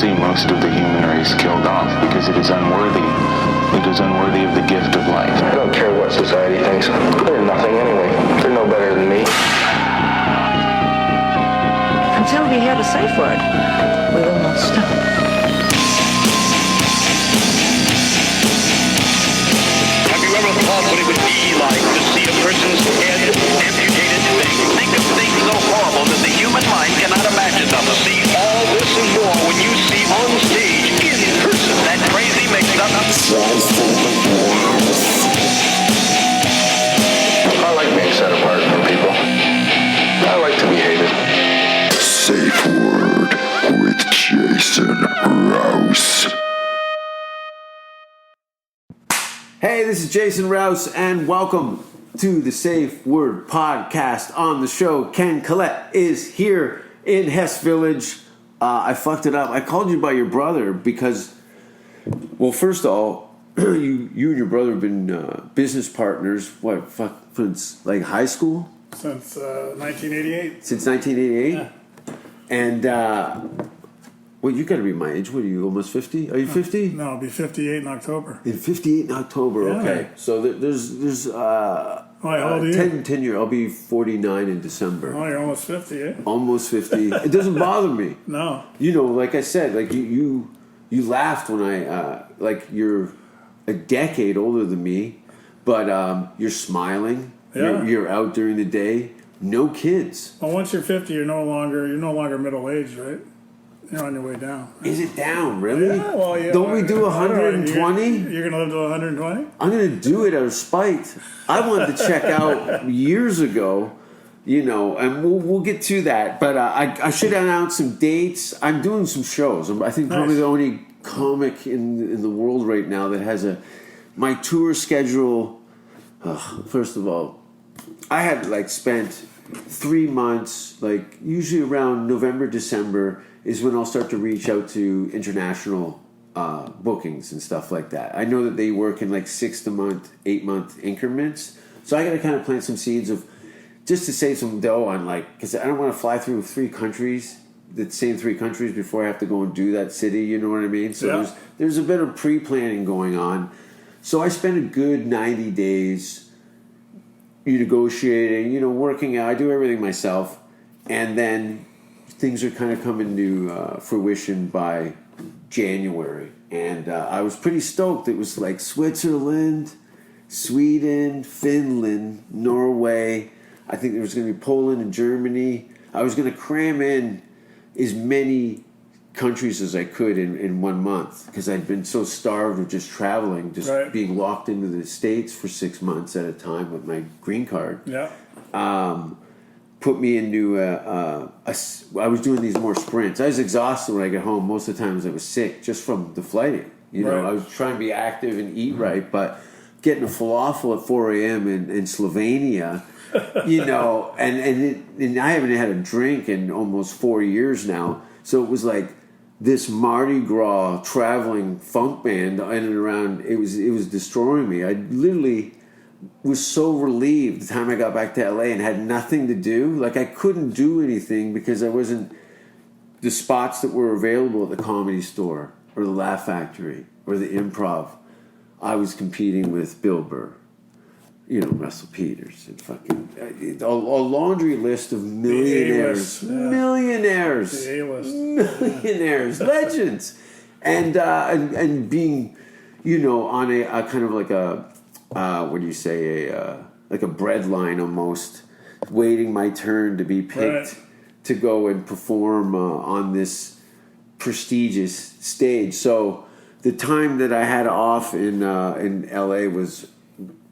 see most of the human race killed off because it is unworthy. It is unworthy of the gift of life. I don't care what society thinks. They're nothing anyway. They're no better than me. Until we hear the safe word, we will not stop. Have you ever thought what it would be like to see a person's head amputated? Think of things so horrible that the human mind cannot imagine them. To see all this and more when you see on stage, in person, that crazy mix-up. I like being set apart from people. I like to be hated. Safe Word with Jason Rouse. Hey, this is Jason Rouse, and welcome to the Safe Word podcast. On the show, Ken Collett is here in Hess Village. I fucked it up. I called you by your brother because, well, first of all, you and your brother have been business partners, since like high school? Since 1988. Since 1988? Yeah. And, well, you got to be my age. What are you, almost 50? Are you 50? No, I'll be 58 in October. In 58 in October, Yeah. okay. So there's how old are you? 10 years. I'll be 49 in December. Oh, you're almost 50, eh? Almost 50. It doesn't bother me. No. You know, like I said, like you laughed when I, like you're a decade older than me, but you're smiling. Yeah. You're out during the day. No kids. Well, once you're 50, you're no longer middle-aged, right? You're on your way down. Is it down, really? Yeah, well, yeah. Don't we do I don't know, 120? You're going to live to 120? I'm going to do it out of spite. I wanted to check out years ago, you know, and we'll get to that. But I should announce some dates. I'm doing some shows. I think probably the only comic in the world right now that has my tour schedule. First of all, I had spent 3 months, usually around November, December is when I'll start to reach out to international bookings and stuff like that. I know that they work in 6 month, 8 month increments. So I got to kind of plant some seeds of just to save some dough on because I don't want to fly through the same three countries before I have to go and do that city. You know what I mean? So yeah. there's a bit of pre-planning going on. So I spent a good 90 days negotiating, working out. I do everything myself. And then things are kind of coming to fruition by January. And I was pretty stoked. It was Switzerland, Sweden, Finland, Norway. I think there was going to be Poland and Germany. I was going to cram in as many countries as I could in 1 month because I'd been so starved of just traveling, being locked into the States for 6 months at a time with my green card. Yeah. Put me into I was doing these more sprints. I was exhausted when I got home. Most of the times I was sick just from the flighting. I was trying to be active and eat right, but getting a falafel at 4 a.m. in Slovenia, and I haven't had a drink in almost 4 years now. So it was this Mardi Gras traveling funk band in and around. It was destroying me. I literally was so relieved the time I got back to LA and had nothing to do. I couldn't do anything because I wasn't the spots that were available at the Comedy Store or the Laugh Factory or the Improv. I was competing with Bill Burr, Russell Peters, and fucking a laundry list of millionaires, millionaires, legends, and being, on a kind of a bread line almost, waiting my turn to be picked to go and perform on this prestigious stage. So the time that I had off in LA was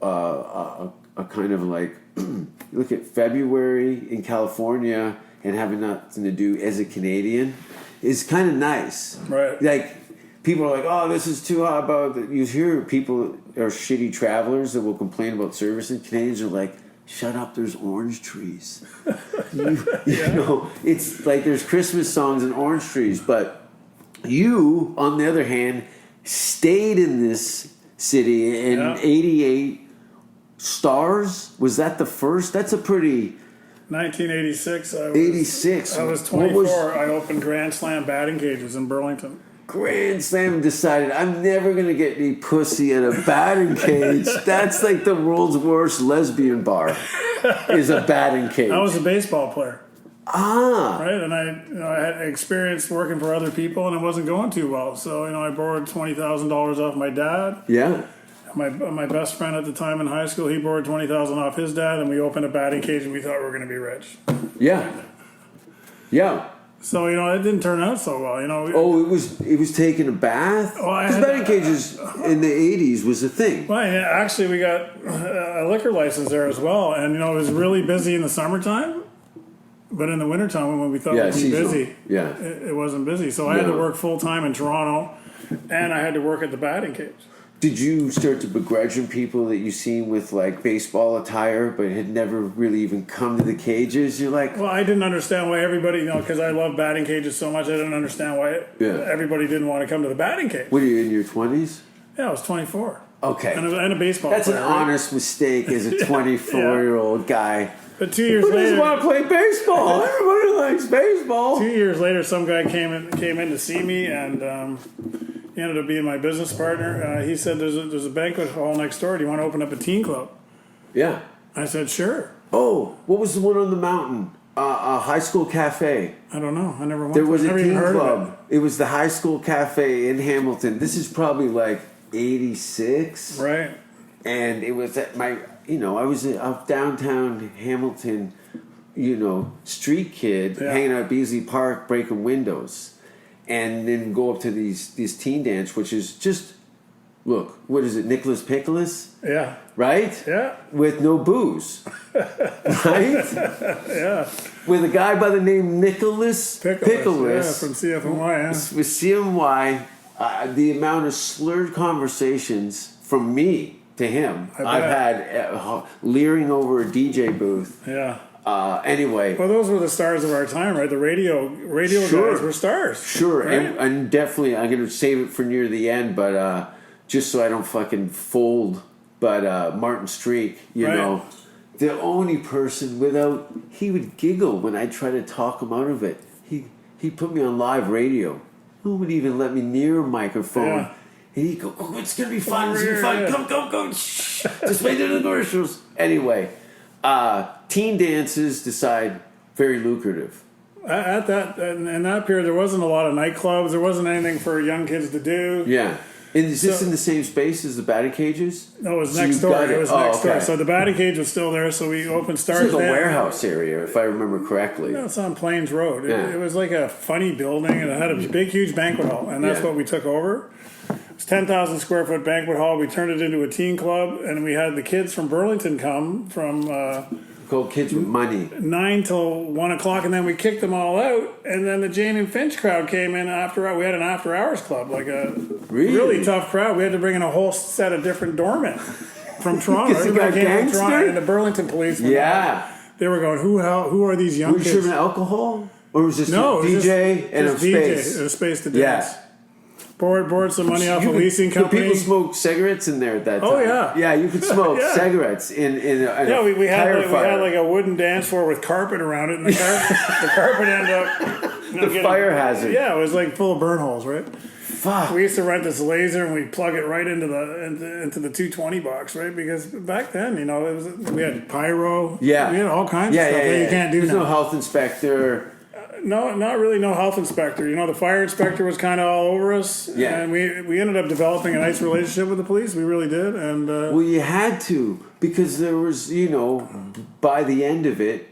a kind of look at February in California and having nothing to do as a Canadian is kind of nice. Right. People are oh, this is too hot. You hear people are shitty travelers that will complain about service, and Canadians are shut up, there's orange trees. you know, it's there's Christmas songs and orange trees, but you, on the other hand, stayed in this city in 88 stars. Was that the first? That's a pretty 1986. 86. I was What 24. I opened Grand Slam batting cages in Burlington. Grand Slam decided I'm never gonna get any pussy in a batting cage. That's like the world's worst lesbian bar. Is a batting cage. I was a baseball player. Ah. Right, and I had experience working for other people, and it wasn't going too well. So I borrowed $20,000 off my dad. Yeah. My best friend at the time in high school, he borrowed $20,000 off his dad, and we opened a batting cage, and we thought we were going to be rich. Yeah. Yeah. So it didn't turn out so well. Oh, it was taking a bath. Because batting cages in the 80s was a thing. Well, yeah, actually, we got a liquor license there as well, and it was really busy in the summertime. But in the wintertime, when we thought we'd be busy, it wasn't busy. So I had to work full-time in Toronto, and I had to work at the batting cage. Did you start to begrudge people that you seen with like baseball attire but had never really even come to the cages? You're like... Well, I didn't understand why everybody, because I love batting cages so much, I didn't understand why everybody didn't want to come to the batting cage. What are you, in your 20s? Yeah, I was 24. Okay. And a baseball That's player. An honest mistake as a 24-year-old guy. But 2 years Who later... doesn't want to play baseball? Everybody likes baseball. 2 years later, some guy came in to see me, and... he ended up being my business partner. He said, there's a banquet hall next door. Do you want to open up a teen club? Yeah. I said, sure. Oh, what was the one on the mountain? A high school cafe. I don't know. I never went There to was it. a teen club. It was the high school cafe in Hamilton. This is probably like 86. Right. And it was at my, I was a downtown Hamilton, street kid hanging out at Beasley Park breaking windows. And then go up to these teen dance, which is just, look, what is it, Nicholas Pickles? Yeah. Right? Yeah. With no booze. Right? Yeah. With a guy by the name Nicholas Pickles. Yeah, from CFNY, yeah. With CMY, the amount of slurred conversations from me to him I've had leering over a DJ booth. Yeah. Anyway. Well, those were the stars of our time, right? The radio guys were stars. Sure, right? and definitely, I'm going to save it for near the end, but just so I don't fucking fold, but Martin Streak, you know, the only person he would giggle when I try to talk him out of it. He put me on live radio. Who would even let me near a microphone? Yeah. And he'd go, oh, it's going to be fun, it's going to be fun, go, shh, just wait till the commercials. Anyway. Teen dances decide very lucrative. In that period, there wasn't a lot of nightclubs. There wasn't anything for young kids to do. Yeah. And is this in the same space as the batting cages? No, it was next door. It was next door. So the batting cage was still there. So we opened Stars. It's like a warehouse area, if I remember correctly. No, it's on Plains Road. Yeah. It was like a funny building, and it had a big, huge banquet hall, and that's what we took over. It was 10,000 square foot banquet hall. We turned it into a teen club, and we had the kids from Burlington come from. Called Kids with Money. 9 till 1 o'clock, and then we kicked them all out. And then the Jane and Finch crowd came in after. We had an after hours club, like a really tough crowd. We had to bring in a whole set of different doormen from Toronto. Everybody came from Toronto, and the Burlington police. They were going, who are these young kids? Were you serving alcohol, or was this DJ and a space? And a space to dance. Yeah. Board some money off a leasing company. People smoke cigarettes in there at that time. Oh yeah, yeah. You could smoke cigarettes in a we had like a wooden dance floor with carpet around it, and the carpet ended up the fire hazard. Yeah, it was like full of burn holes, right? Fuck. We used to rent this laser and we'd plug it right into the 220 box, right? Because back then, we had pyro. Yeah, we had all kinds of stuff that you can't do. There's now. No health inspector. No, not really. No health inspector. The fire inspector was kind of all over us. Yeah, and we ended up developing a nice relationship with the police. We really did. And well, you had to, because there was, by the end of it,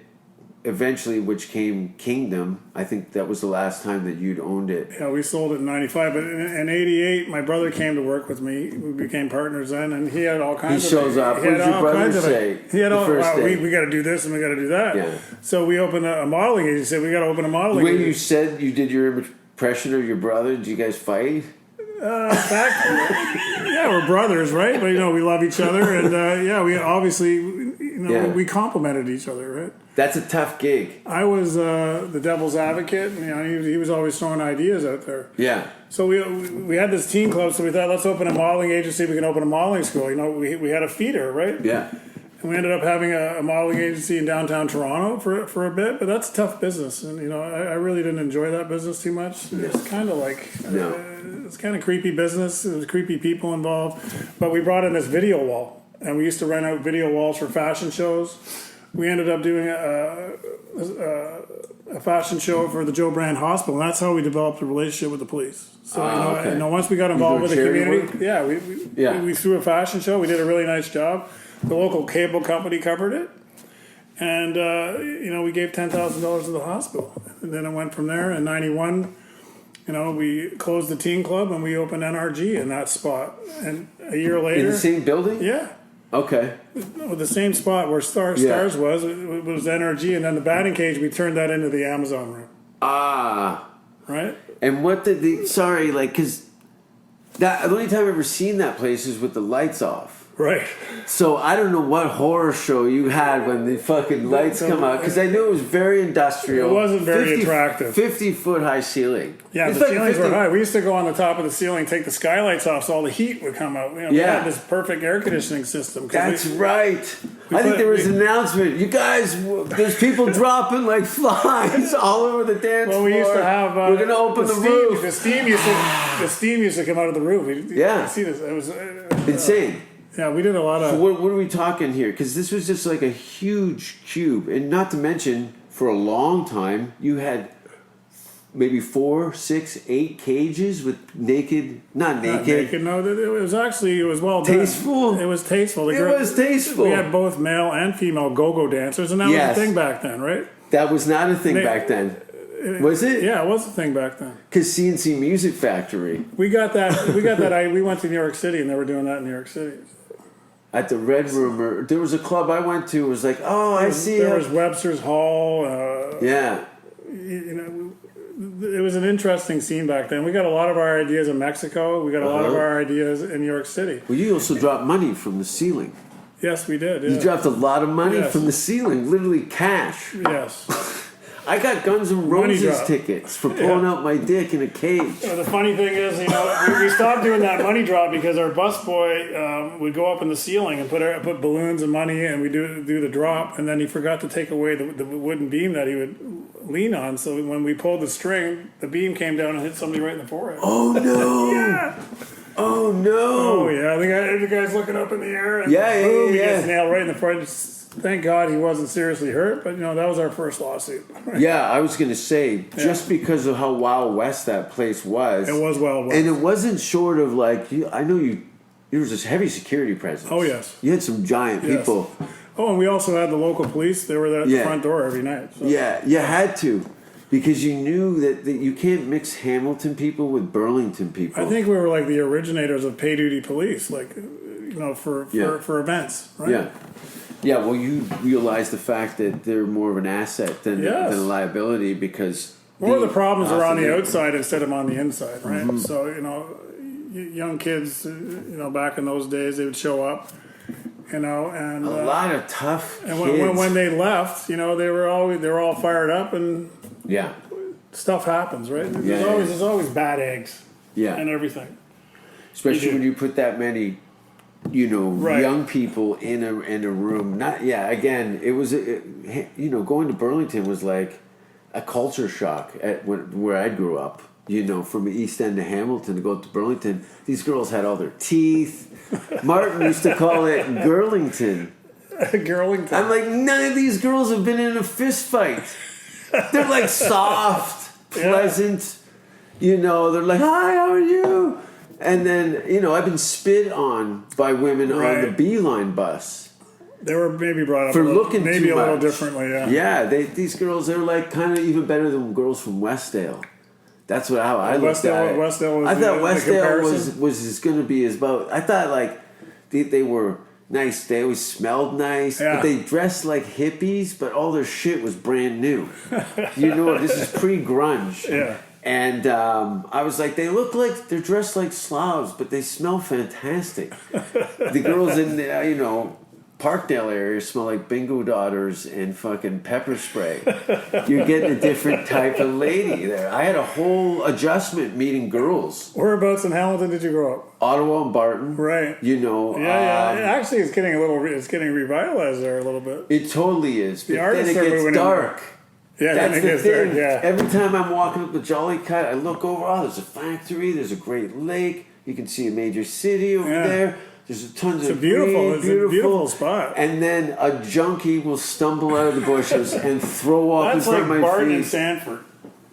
eventually, which came Kingdom. I think that was the last time that you'd owned it. Yeah, we sold it in '95, but in '88, my brother came to work with me. We became partners then, and he had all kinds. He shows up. What did your brother say? He had all. We got to do this and we got to do that. Yeah. So we opened a modeling agency. We got to open a modeling. When you said you did your impression of your brother, did you guys fight? Yeah, we're brothers, right? But we love each other, and we obviously, we complimented each other, right? That's a tough gig. I was the devil's advocate. He was always throwing ideas out there. Yeah. So we had this teen club, so we thought, let's open a modeling agency. We can open a modeling school. We had a feeder, right? Yeah. And we ended up having a modeling agency in downtown Toronto for a bit, but that's a tough business. And, I really didn't enjoy that business too much. It's kind of like, it's kind of creepy business. There was creepy people involved. But we brought in this video wall, and we used to rent out video walls for fashion shows. We ended up doing a fashion show for the Joe Brand Hospital, and that's how we developed a relationship with the police. So, okay. Once we got involved with the community, work? we threw a fashion show. We did a really nice job. The local cable company covered it, and we gave $10,000 to the hospital. And then it went from there. In '91, we closed the teen club and we opened NRG in that spot. And a year later, In the same building? yeah, Okay. the same spot where Stars was, it was NRG, and then the batting cage, we turned that into the Amazon room. Right? And what did because the only time I've ever seen that place is with the lights off. Right. So I don't know what horror show you had when the fucking lights come out, because I knew it was very industrial. It wasn't very attractive. 50-foot high ceiling. Yeah, It's the like ceilings were high. We used to go on the top of the ceiling, take the skylights off so all the heat would come out. We had this perfect air conditioning system. That's right. I think there was an announcement. You guys, there's people dropping like flies all over the dance floor. Well, we used to have. We're going to open the roof. The steam used to come out of the roof. You see this? It was insane. Yeah, we did a lot of. So what are we talking here? Because this was just like a huge cube, and not to mention, for a long time, you had maybe 4, 6, 8 cages with naked. No, it was well tasteful. done. It was tasteful. It was tasteful. We had both male and female go-go dancers, and that was a thing back then, right? That was not a thing back then. Was it? Yeah, it was a thing back then. Because CNC Music Factory. We got that. We went to New York City, and they were doing that in New York City. At the Red Room, there was a club I went to. It was like, I see. There was Webster's Hall. Yeah. It was an interesting scene back then. We got a lot of our ideas in Mexico. We got a lot of our ideas in New York City. Well, you also dropped money from the ceiling. Yes, we did. Yeah. You dropped a lot of money from the ceiling, literally cash. Yes. I got Guns N' Roses tickets for pulling out my dick in a cage. The funny thing is, we stopped doing that money drop because our busboy would go up in the ceiling and put balloons and money, and we do the drop, and then he forgot to take away the wooden beam that he would lean on. So when we pulled the string, the beam came down and hit somebody right in the forehead. Oh no! Yeah. Oh no! Oh yeah! The guy's looking up in the air, and he gets nailed right in the forehead. Thank God he wasn't seriously hurt, but that was our first lawsuit. Yeah, I was going to say, just because of how Wild West that place was. It was Wild West. And it wasn't short of I know there was this heavy security presence. Oh, yes. You had some giant people. Oh, and we also had the local police. They were there at the front door every night. So. Yeah, you had to. Because you knew that you can't mix Hamilton people with Burlington people. I think we were like the originators of pay duty police, for events, right? Yeah. Yeah, well, you realize the fact that they're more of an asset than a liability, because more of the problems are on the outside instead of on the inside, right? Mm-hmm. So young kids, back in those days, they would show up, and a lot of tough and kids. when they left, they were all fired up, and stuff happens, right? There's always bad eggs, and everything, especially when you put that many. Young people in a room. Again, it was going to Burlington was like a culture shock where I grew up. From the East End to Hamilton to go up to Burlington, these girls had all their teeth. Martin used to call it Girlington. Girlington. I'm like, none of these girls have been in a fist fight. They're like soft, pleasant. They're like, hi, how are you? And then, I've been spit on by women on the Beeline bus. They were maybe brought up for looking maybe too a little much. Differently, yeah. Yeah, these girls, they're like kind of even better than girls from Westdale. That's how I looked at it. Westdale was I thought Westdale was going to be about. I thought like they were nice. They always smelled nice, but they dressed like hippies. But all their shit was brand new. This is pre-grunge. Yeah. And I was like, they look like they're dressed like Slavs, but they smell fantastic. The girls in there, Parkdale area smell like bingo daughters and fucking pepper spray. You're getting a different type of lady there. I had a whole adjustment meeting girls. Whereabouts in Hamilton did you grow up? Ottawa and Barton. Right. You know. Actually, it's getting revitalized there a little bit. It totally is. But The artists then it are gets moving dark. Yeah, That's then it the gets thing. dark, yeah. Every time I'm walking up the Jolly Cut, I look over. Oh, there's a factory. There's a great lake. You can see a major city over there. There's tons of beautiful. green, It's a beautiful spot. And then a junkie will stumble out of the bushes and throw up in front of my Barton feet. and Sanford.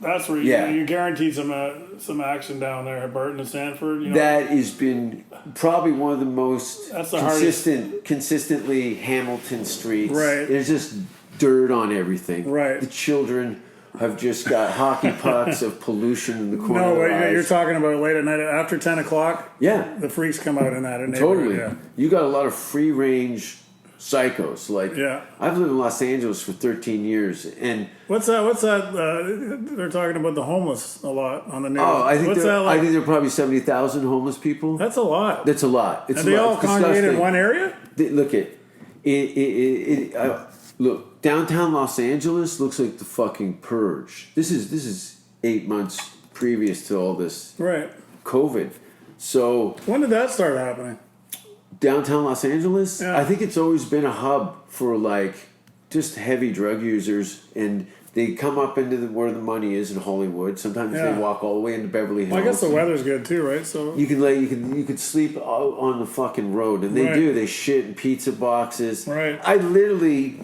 That's where you guaranteed some action down there at Barton and Sanford. You know? That has been probably one of the most the consistently Hamilton streets. Right. There's just dirt on everything. Right. The children have just got hockey pucks of pollution in the corner No, of their but you're eyes. talking about late at night after 10 o'clock. Yeah. The freaks come out in that neighborhood. Totally. Yeah. You got a lot of free range psychos. Like, Yeah. I've lived in Los Angeles for 13 years, and What's that? They're talking about the homeless a lot on the news. I think What's that like? I think there are probably 70,000 homeless people. That's a lot. That's a lot. It's Are they a lot. all It's congregated in disgusting. one area? Look at look, downtown Los Angeles looks like the fucking purge. This is 8 months previous to all this Right. COVID. So When did that start happening? downtown Los Angeles, Yeah. I think it's always been a hub for like just heavy drug users, and they come up into where the money is in Hollywood. Sometimes Yeah. they walk all the way into Beverly Hills. Well, I guess the weather's good too, right? So You could sleep on the fucking road, and they Right. do. They shit in pizza boxes. Right. I literally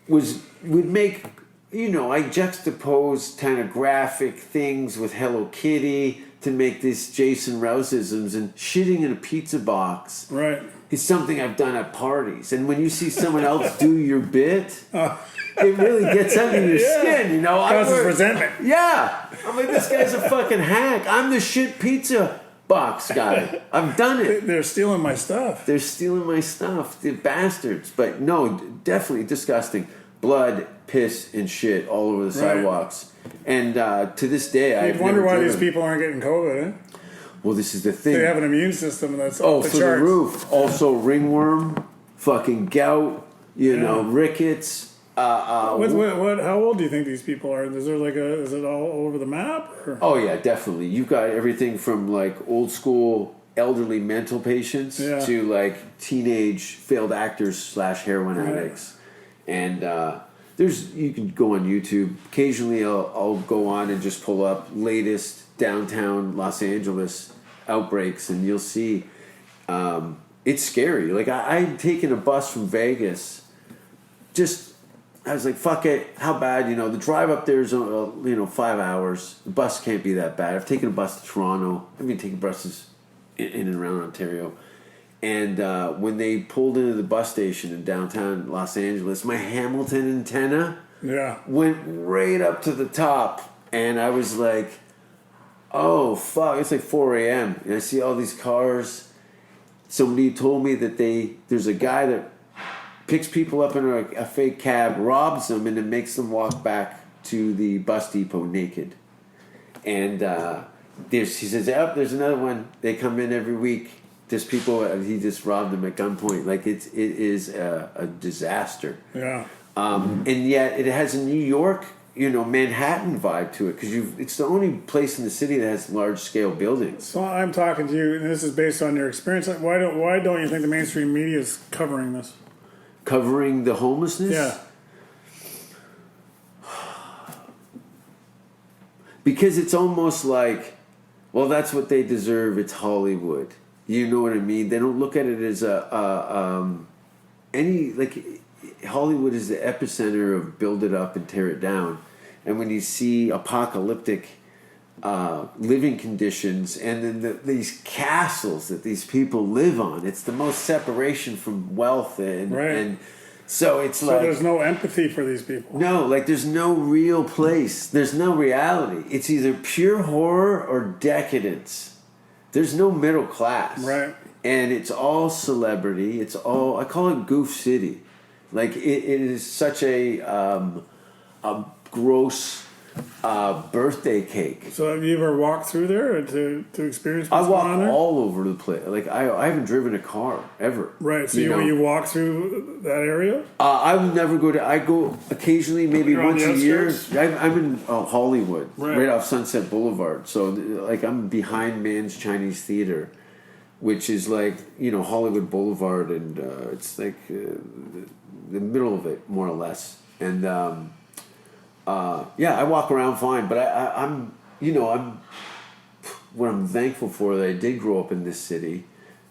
would make, I juxtapose kind of graphic things with Hello Kitty to make these Jason Rouse-isms, and shitting in a pizza box right. is something I've done at parties. And when you see someone else do your bit, it really gets under your skin. Causes resentment. Yeah. I'm like, this guy's a fucking hack. I'm the shit pizza box guy. I've done it. They're stealing my stuff. They're stealing my stuff. The bastards. But no, definitely disgusting. Blood, piss, and shit all over the Right. sidewalks. And to this day, I You'd wonder why these people aren't getting COVID, eh? Well, this is the thing. They have an immune system that's Oh, off the through charts. the roof. Also, ringworm, fucking gout, rickets. How old do you think these people are? Is there is it all over the map? Or? Oh yeah, definitely. You've got everything from like old school elderly mental patients to like teenage failed actors / heroin addicts, and you can go on YouTube. Occasionally, I'll go on and just pull up latest downtown Los Angeles outbreaks, and you'll see it's scary. Like I'd taken a bus from Vegas. I was like, fuck it. How bad? The drive up there is 5 hours. The bus can't be that bad. I've taken a bus to Toronto. I've been taking buses in and around Ontario. And when they pulled into the bus station in downtown Los Angeles, my Hamilton antenna went right up to the top. And I was like, oh, fuck. It's like 4 a.m. And I see all these cars. Somebody told me that there's a guy that picks people up in a fake cab, robs them, and then makes them walk back to the bus depot naked. And he says, there's another one. They come in every week. There's people, he just robbed them at gunpoint. Like, it is a disaster. Yeah. And yet it has a New York, Manhattan vibe to it, because it's the only place in the city that has large-scale buildings. So I'm talking to you, and this is based on your experience. Why don't you think the mainstream media is covering this? Covering the homelessness? Yeah. Because it's almost like, well, that's what they deserve. It's Hollywood. You know what I mean? They don't look at it as Hollywood is the epicenter of build it up and tear it down. And when you see apocalyptic living conditions, and then these castles that these people live on, it's the most separation from wealth, and so it's like there's no empathy for these people. No, like there's no real place. There's no reality. It's either pure horror or decadence. There's no middle class, right? And it's all celebrity. It's all, I call it Goof City. Like it is such a gross birthday cake. So have you ever walked through there to experience I what's walk going on there? all over the place. Like I haven't driven a car ever. Right. So know? you walk through that area? I would never go to. I go occasionally, maybe You're on once the a year. outskirts? I'm in Hollywood, Right. right off Sunset Boulevard. So like I'm behind Mann's Chinese Theater, which is like Hollywood Boulevard, and it's like the middle of it, more or less. And I walk around fine, but I'm what I'm thankful for that I did grow up in this city,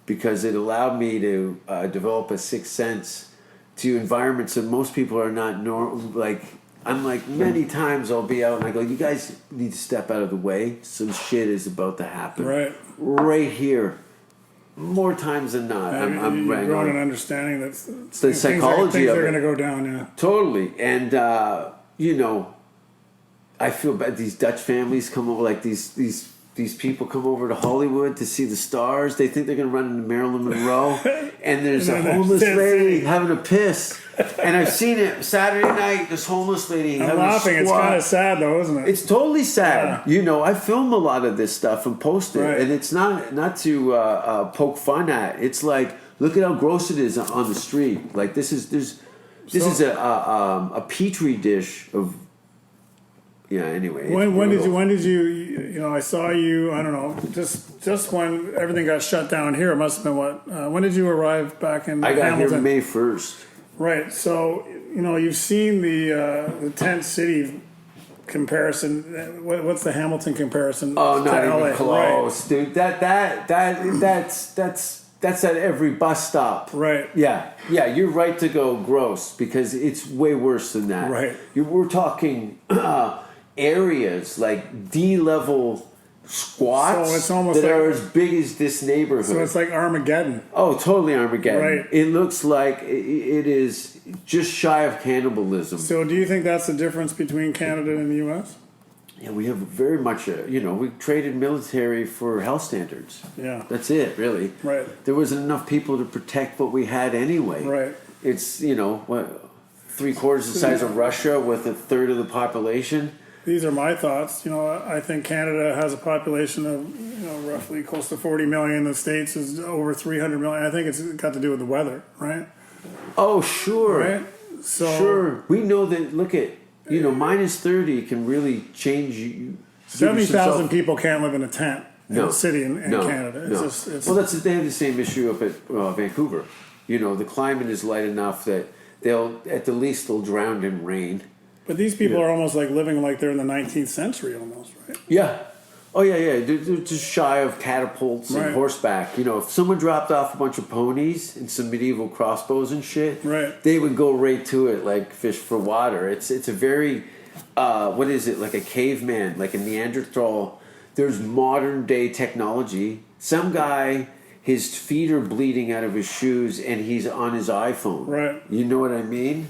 because it allowed me to develop a sixth sense to environments that most people are not normal. Like I'm like many times I'll be out and I go, you guys need to step out of the way. Some shit is about to happen. Right here. More times than not. I'm you're right growing on. an understanding that's It's the psychology things of are it. going to go down. Yeah. Totally. And I feel bad. These Dutch families come over, like these people come over to Hollywood to see the stars. They think they're going to run into Marilyn Monroe, and there's a homeless lady having a piss. And I've seen it Saturday night. This homeless lady I'm having laughing. a It's squat. kind of sad, though, isn't it? It's totally sad. Yeah. I film a lot of this stuff and post it, Right. and it's not to poke fun at. It's like, look at how gross it is on the street. Like this is a petri dish of. Yeah. Anyway. When did you I saw you, I don't know, just when everything got shut down here. It must have been what? When did you arrive back in I got Hamilton? here May 1st. Right. So you've seen the tent city comparison. What's the Hamilton comparison? Oh, to not LA? even close, dude. That's at every bus stop. Right. Yeah. You're right to go gross, because it's way worse than that. Right. We're talking areas like D-level squats So it's almost that like- are as big as this neighborhood. So it's like Armageddon. Oh, totally Armageddon. Right. It looks like it is just shy of cannibalism. So do you think that's the difference between Canada and the U.S.? Yeah, we have very much we traded military for health standards. Yeah. That's it, really. Right. There wasn't enough people to protect what we had anyway. Right. It's, 3/4 the size of Russia with a third of the population. These are my thoughts. I think Canada has a population of roughly close to 40 million. The States is over 300 million. I think it's got to do with the weather, right? Oh, sure. Right. So Sure. We know that, look at, minus 30 can really change you. 70,000 people can't live in a tent in No. a city in Canada. No. It's Well, they have the same issue up at Vancouver. The climate is light enough that at the least they'll drown in rain. but these people are almost like living like they're in the 19th century almost, right? Yeah. Oh, yeah. They're just shy of catapults Right. and horseback. If someone dropped off a bunch of ponies and some medieval crossbows and shit, Right. they would go right to it like fish for water. It's a very, what is it, like a caveman, like a Neanderthal. There's modern day technology. Some guy, his feet are bleeding out of his shoes and he's on his iPhone. Right. You know what I mean?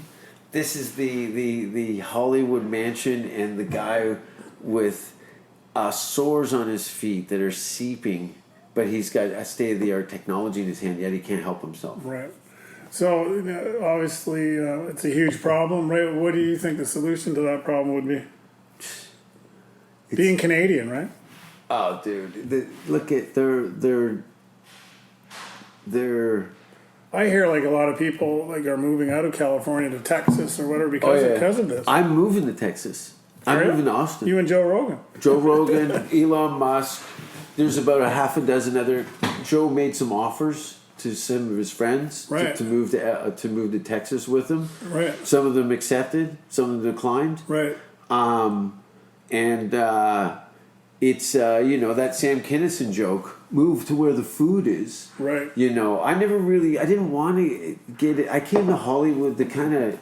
This is the Hollywood mansion and the guy with sores on his feet that are seeping, but he's got a state-of-the-art technology in his hand, yet he can't help himself. Right. So obviously it's a huge problem, right? What do you think the solution to that problem would be? Being Canadian, right? Oh, dude. Look at their I hear like a lot of people like are moving out of California to Texas or whatever because of this. I'm moving to Texas. I'm Are you? moving to Austin. You and Joe Rogan. Joe Rogan, Elon Musk. There's about a half a dozen other. Joe made some offers to some of his friends Right. to move to Texas with him. Right. Some of them accepted. Some of them declined. Right. It's that Sam Kinison joke. Move to where the food is. Right. I didn't want to get it. I came to Hollywood to kind of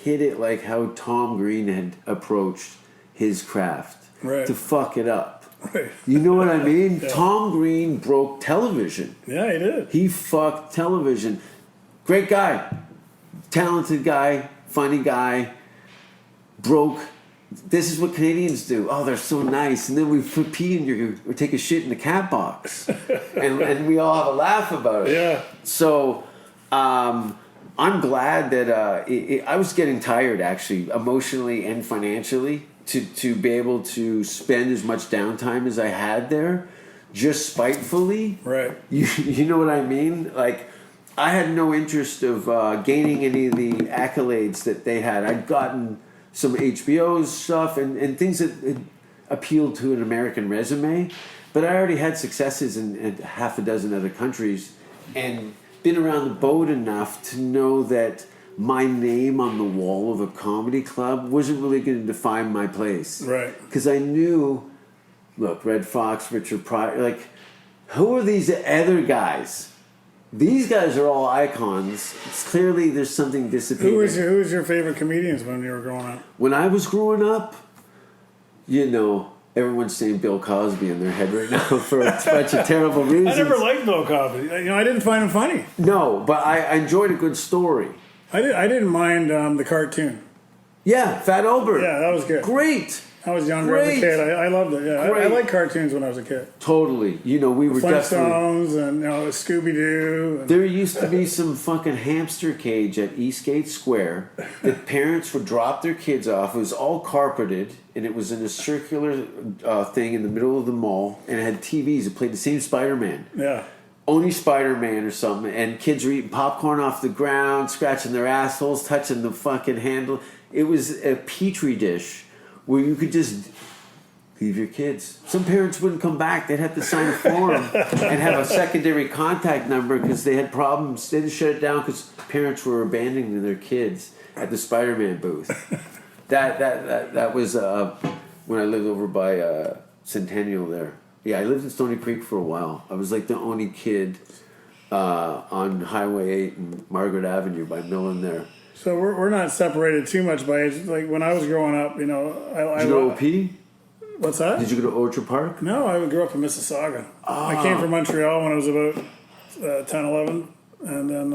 hit it like how Tom Green had approached his craft. Right. To fuck it up. Right. You know what I mean? Yeah. Tom Green broke television. Yeah, he did. He fucked television. Great guy. Talented guy. Funny guy. Broke. This is what Canadians do. Oh, they're so nice. And then we put pee in or take a shit in the cat box. and we all have a laugh about it. Yeah. So I'm glad that I was getting tired, actually, emotionally and financially, to be able to spend as much downtime as I had there, just spitefully. Right. You know what I mean? Like, I had no interest of gaining any of the accolades that they had. I'd gotten some HBO stuff and things that appealed to an American resume, but I already had successes in half a dozen other countries and been around the boat enough to know that my name on the wall of a comedy club wasn't really going to define my place. Right. Because I knew, look, Red Fox, Richard Pryor, like, who are these other guys? These guys are all icons. It's clearly there's something dissipating. Who was your favorite comedians when you were growing up? When I was growing up, everyone's saying Bill Cosby in their head right now for a bunch of terrible reasons. I never liked Bill Cosby. I didn't find him funny. No, but I enjoyed a good story. I didn't mind the cartoon. Yeah, Fat Albert. Yeah, that was good. Great. I was younger as a kid. I loved it. Yeah, I liked cartoons when I was a kid. Totally. We were definitely... Flintstones and Scooby-Doo. There used to be some fucking hamster cage at Eastgate Square that parents would drop their kids off. It was all carpeted, and it was in a circular thing in the middle of the mall, and it had TVs. It played the same Spider-Man. Yeah. Only Spider-Man or something, and kids were eating popcorn off the ground, scratching their assholes, touching the fucking handle. It was a petri dish where you could just leave your kids. Some parents wouldn't come back. They'd have to sign a form and have a secondary contact number because they had problems. They had to shut it down because parents were abandoning their kids at the Spider-Man booth. That was when I lived over by Centennial there. Yeah, I lived in Stony Creek for a while. I was like the only kid on Highway 8 and Margaret Avenue by Millen there. So we're not separated too much by age. Like when I was growing up, I Did you go to OP? What's that? Did you go to Orchard Park? No, I grew up in Mississauga. I came from Montreal when I was about 10, 11. And then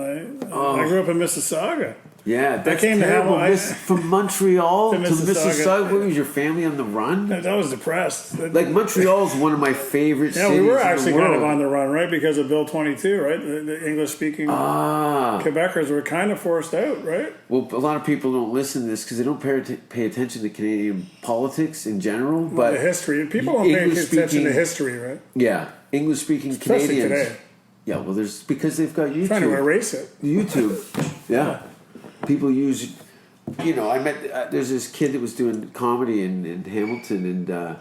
I grew up in Mississauga. Yeah, that's came to terrible. From Montreal to Mississauga. What, was your family on the run? I was depressed. Like, Montreal's one of my favorite cities. Yeah, we were actually in the kind world. of on the run, right? Because of Bill 22, right? The English-speaking Quebecers were kind of forced out, right? Well, a lot of people don't listen to this because they don't pay attention to Canadian politics in general. But the history. People don't pay attention to history, right? Yeah, English-speaking Especially Canadians. Today. Yeah, well, because they've got YouTube. Trying to erase it. YouTube. Yeah. People use, I met, there's this kid that was doing comedy in Hamilton, and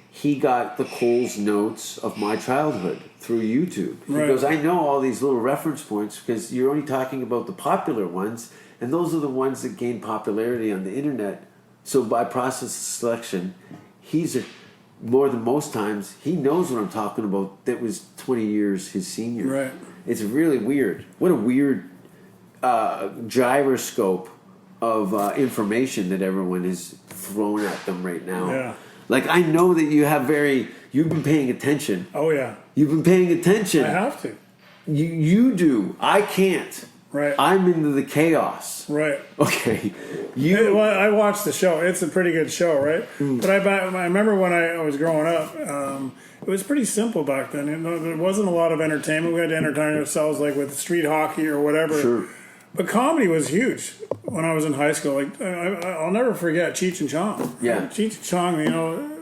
he got the Coles notes of my childhood through YouTube. He goes, I know all these little reference points because you're only talking about the popular ones, and those are the ones that gain popularity on the internet. So by process of selection, more than most times, he knows what I'm talking about that was 20 years his senior. Right. It's really weird. What a weird gyroscope of information that everyone is throwing at them right now. Yeah. Like, I know that you've been paying attention. Oh, yeah. You've been paying attention. I have to. You do. I can't. Right. I'm into the chaos. Right. Okay. Well, I watched the show. It's a pretty good show, right? But I remember when I was growing up, it was pretty simple back then. There wasn't a lot of entertainment. We had to entertain ourselves like with street hockey or whatever. Sure. But comedy was huge when I was in high school. Like I'll never forget Cheech and Chong. Yeah. Cheech and Chong,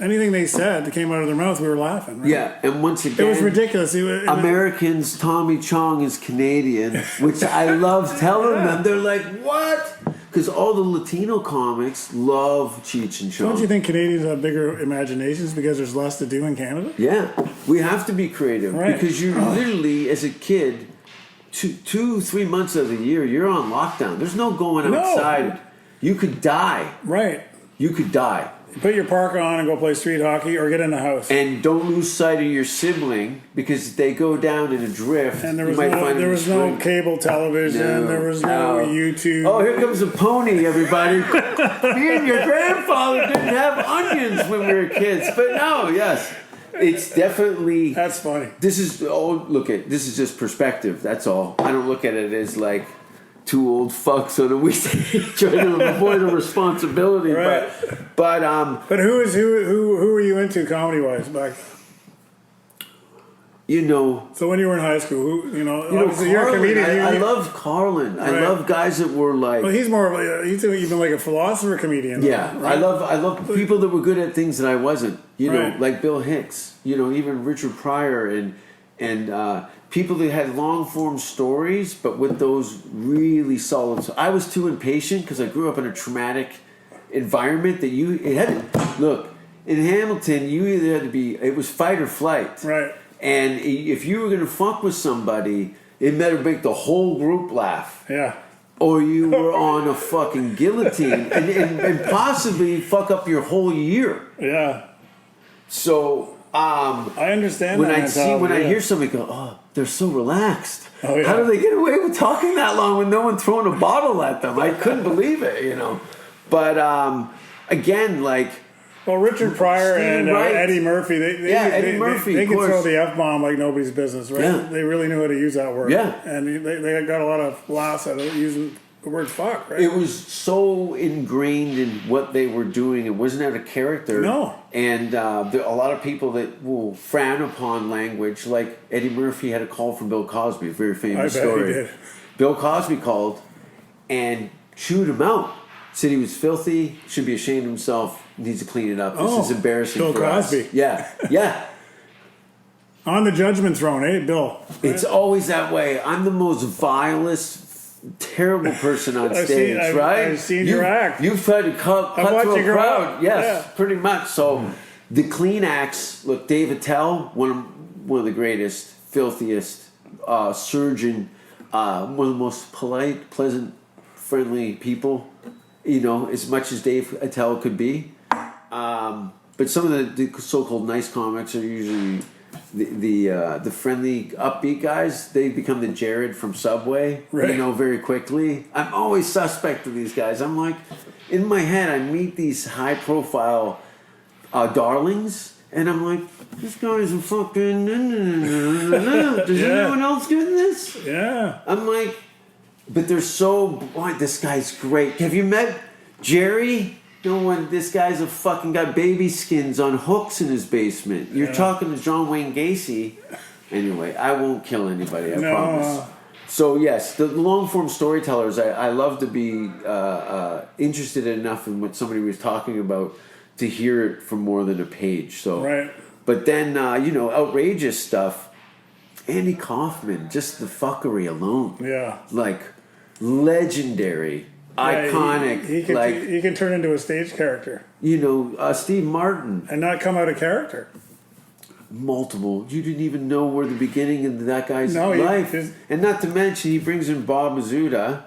anything they said that came out of their mouth, we were laughing. Right? Yeah, and once again, it was ridiculous. Americans, Tommy Chong is Canadian, which I love telling them. They're like, what? Because all the Latino comics love Cheech and Chong. Don't you think Canadians have bigger imaginations because there's less to do in Canada? Yeah, we have to be creative because you literally, as a kid, 2-3 months of the year, you're on lockdown. There's no going outside. You could die. Right. You could die. Put your parka on and go play street hockey or get in the house. And don't lose sight of your sibling because if they go down in a drift, and there was no cable television. There was no YouTube. Oh, here comes a pony, everybody. Me and your grandfather didn't have onions when we were kids. But no, yes. It's definitely... That's funny. This is just perspective. That's all. I don't look at it as like two old fucks on a weekday trying to avoid a responsibility. Right. But who were you into comedy wise back? So when you were in high school, obviously you're a Carlin, comedian. I love Carlin. I Right. love guys that were like. Well, he's more of he's even like a philosopher comedian. Yeah, right? I love people that were good at things that I wasn't. Right. Like Bill Hicks. Even Richard Pryor and people that had long form stories, but with those really solid. I was too impatient because I grew up in a traumatic environment that look in Hamilton. You either had to be. It was fight or flight. Right. And if you were going to fuck with somebody, it better make the whole group laugh. Yeah. Or you were on a fucking guillotine and possibly fuck up your whole year. Yeah. So I understand when that I hear somebody go, oh, they're so relaxed. Oh, yeah. How do they get away with talking that long with no one throwing a bottle at them? I couldn't believe it, But again, like. Well, Richard Pryor and Eddie Murphy, Eddie Murphy, they of can course. throw the F-bomb like nobody's business, right? Yeah. They really knew how to use that word. Yeah. And they got a lot of laughs out of it using the word fuck, right? It was so ingrained in what they were doing. It wasn't out of character. No. And there are a lot of people that will frown upon language. Like Eddie Murphy had a call from Bill Cosby, a very famous I bet story. he did. Bill Cosby called and chewed him out. Said he was filthy, should be ashamed of himself, needs to clean it up. This is embarrassing Bill for Cosby. us. Yeah. On the judgment throne, Bill. It's always that way. I'm the most vilest, terrible person on stage, right? I've seen your act. You've tried to cut watched through you a grow crowd. up. Yes, Yeah. pretty much. So the clean acts, look, Dave Attell, one of the greatest, filthiest surgeon, one of the most polite, pleasant, friendly people, as much as Dave Attell could be. But some of the so-called nice comics are usually the friendly, upbeat guys. They become the Jared from Subway, Right. very quickly. I'm always suspect of these guys. I'm like, in my head, I meet these high-profile darlings, and I'm like, this guy's a fucking... Does anyone else get this? Yeah. I'm like... But they're so... Boy, this guy's great. Have you met Jerry? When this guy's got baby skins on hooks in his basement. You're talking to John Wayne Gacy. Anyway, I won't kill anybody, I promise. So yes, the long-form storytellers, I love to be interested enough in what somebody was talking about to hear it from more than a page. So, Right. But then, outrageous stuff. Andy Kaufman, just the fuckery alone. Yeah. Like, legendary, iconic. He can turn into a stage character. Steve Martin. And not come out of character. Multiple. You didn't even know where the beginning of that guy's No, life. he's- And not to mention, he brings in Bob Mazzuta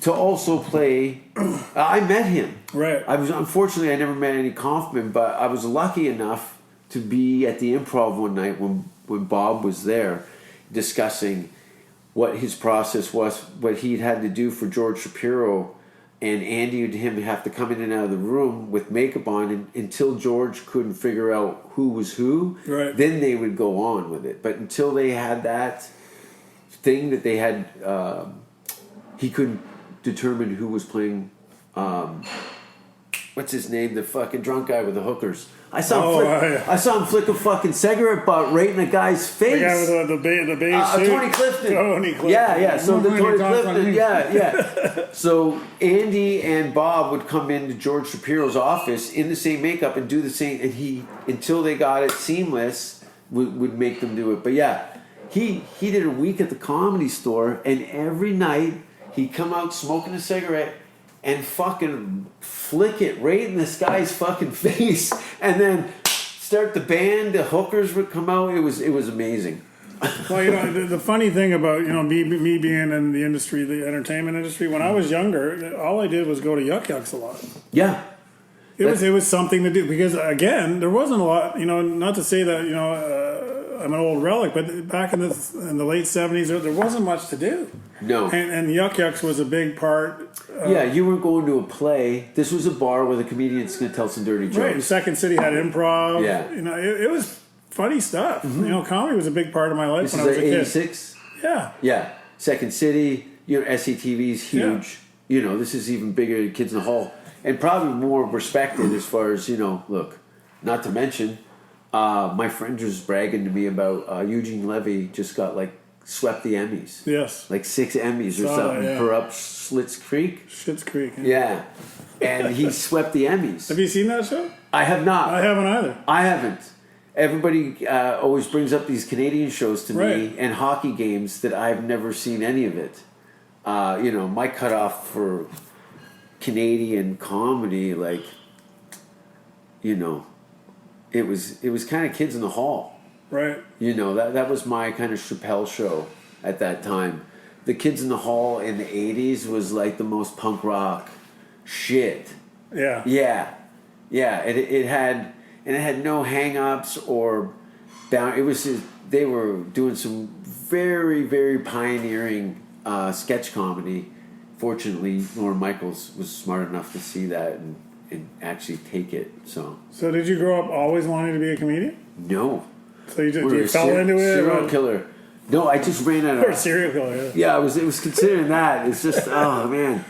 to also play. I met him. Right. Unfortunately, I never met Andy Kaufman, but I was lucky enough to be at the Improv one night when Bob was there discussing what his process was, what he'd had to do for George Shapiro, and Andy and him have to come in and out of the room with makeup on until George couldn't figure out who was who. Right. Then they would go on with it. But until they had that thing that they had, he couldn't determine who was playing. What's his name? The fucking drunk guy with the hookers. I saw him flick a fucking cigarette butt right in the guy's face. The guy with the beige suit. Tony Clifton. Tony Clifton. Yeah. So the Tony Clifton. Clifton. Yeah. So Andy and Bob would come into George Shapiro's office in the same makeup and do the same, and he, until they got it seamless, would make them do it. But yeah, he did a week at the Comedy Store, and every night he'd come out smoking a cigarette and fucking flick it right in this guy's fucking face, and then start the band. The hookers would come out. It was amazing. Well, the funny thing about me being in the industry, the entertainment industry, when I was younger, all I did was go to Yuck Yucks a lot. Yeah. It was something to do because again, there wasn't a lot. Not to say that I'm an old relic, but back in the late '70s, there wasn't much to do. No. And Yuck Yucks was a big part. Yeah, you were going to a play. This was a bar where the comedian's going to tell some dirty jokes. Right. And Second City had improv. Yeah. It was funny stuff. Mm-hmm. Comedy was a big part of my life This when is I was a kid. '86. Yeah. Yeah. Second City. SCTV's huge. Yeah. This is even bigger than Kids in the Hall, and probably more respected as far as look. Not to mention, My friend was bragging to me about Eugene Levy just got swept the Emmys. Yes. 6 Emmys or Saw something that, yeah. for up Schitt's Creek. Schitt's Creek. Yeah. And he swept the Emmys. Have you seen that show? I have not. I haven't either. I haven't. Everybody always brings up these Canadian shows to me Right. and hockey games that I've never seen any of it. My cutoff for Canadian comedy, it was kind of Kids in the Hall. Right. That was my kind of Chappelle show at that time. The Kids in the Hall in the 80s was the most punk rock shit. Yeah. Yeah. It had no hang-ups or bound. It was they were doing some very, very pioneering sketch comedy. Fortunately, Lorne Michaels was smart enough to see that and actually take it. So did you grow up always wanting to be a comedian? no. So you fell into it? Serial killer. No, I just ran out of. Or serial killer, yeah. Yeah, it was considering that. It's just, oh man.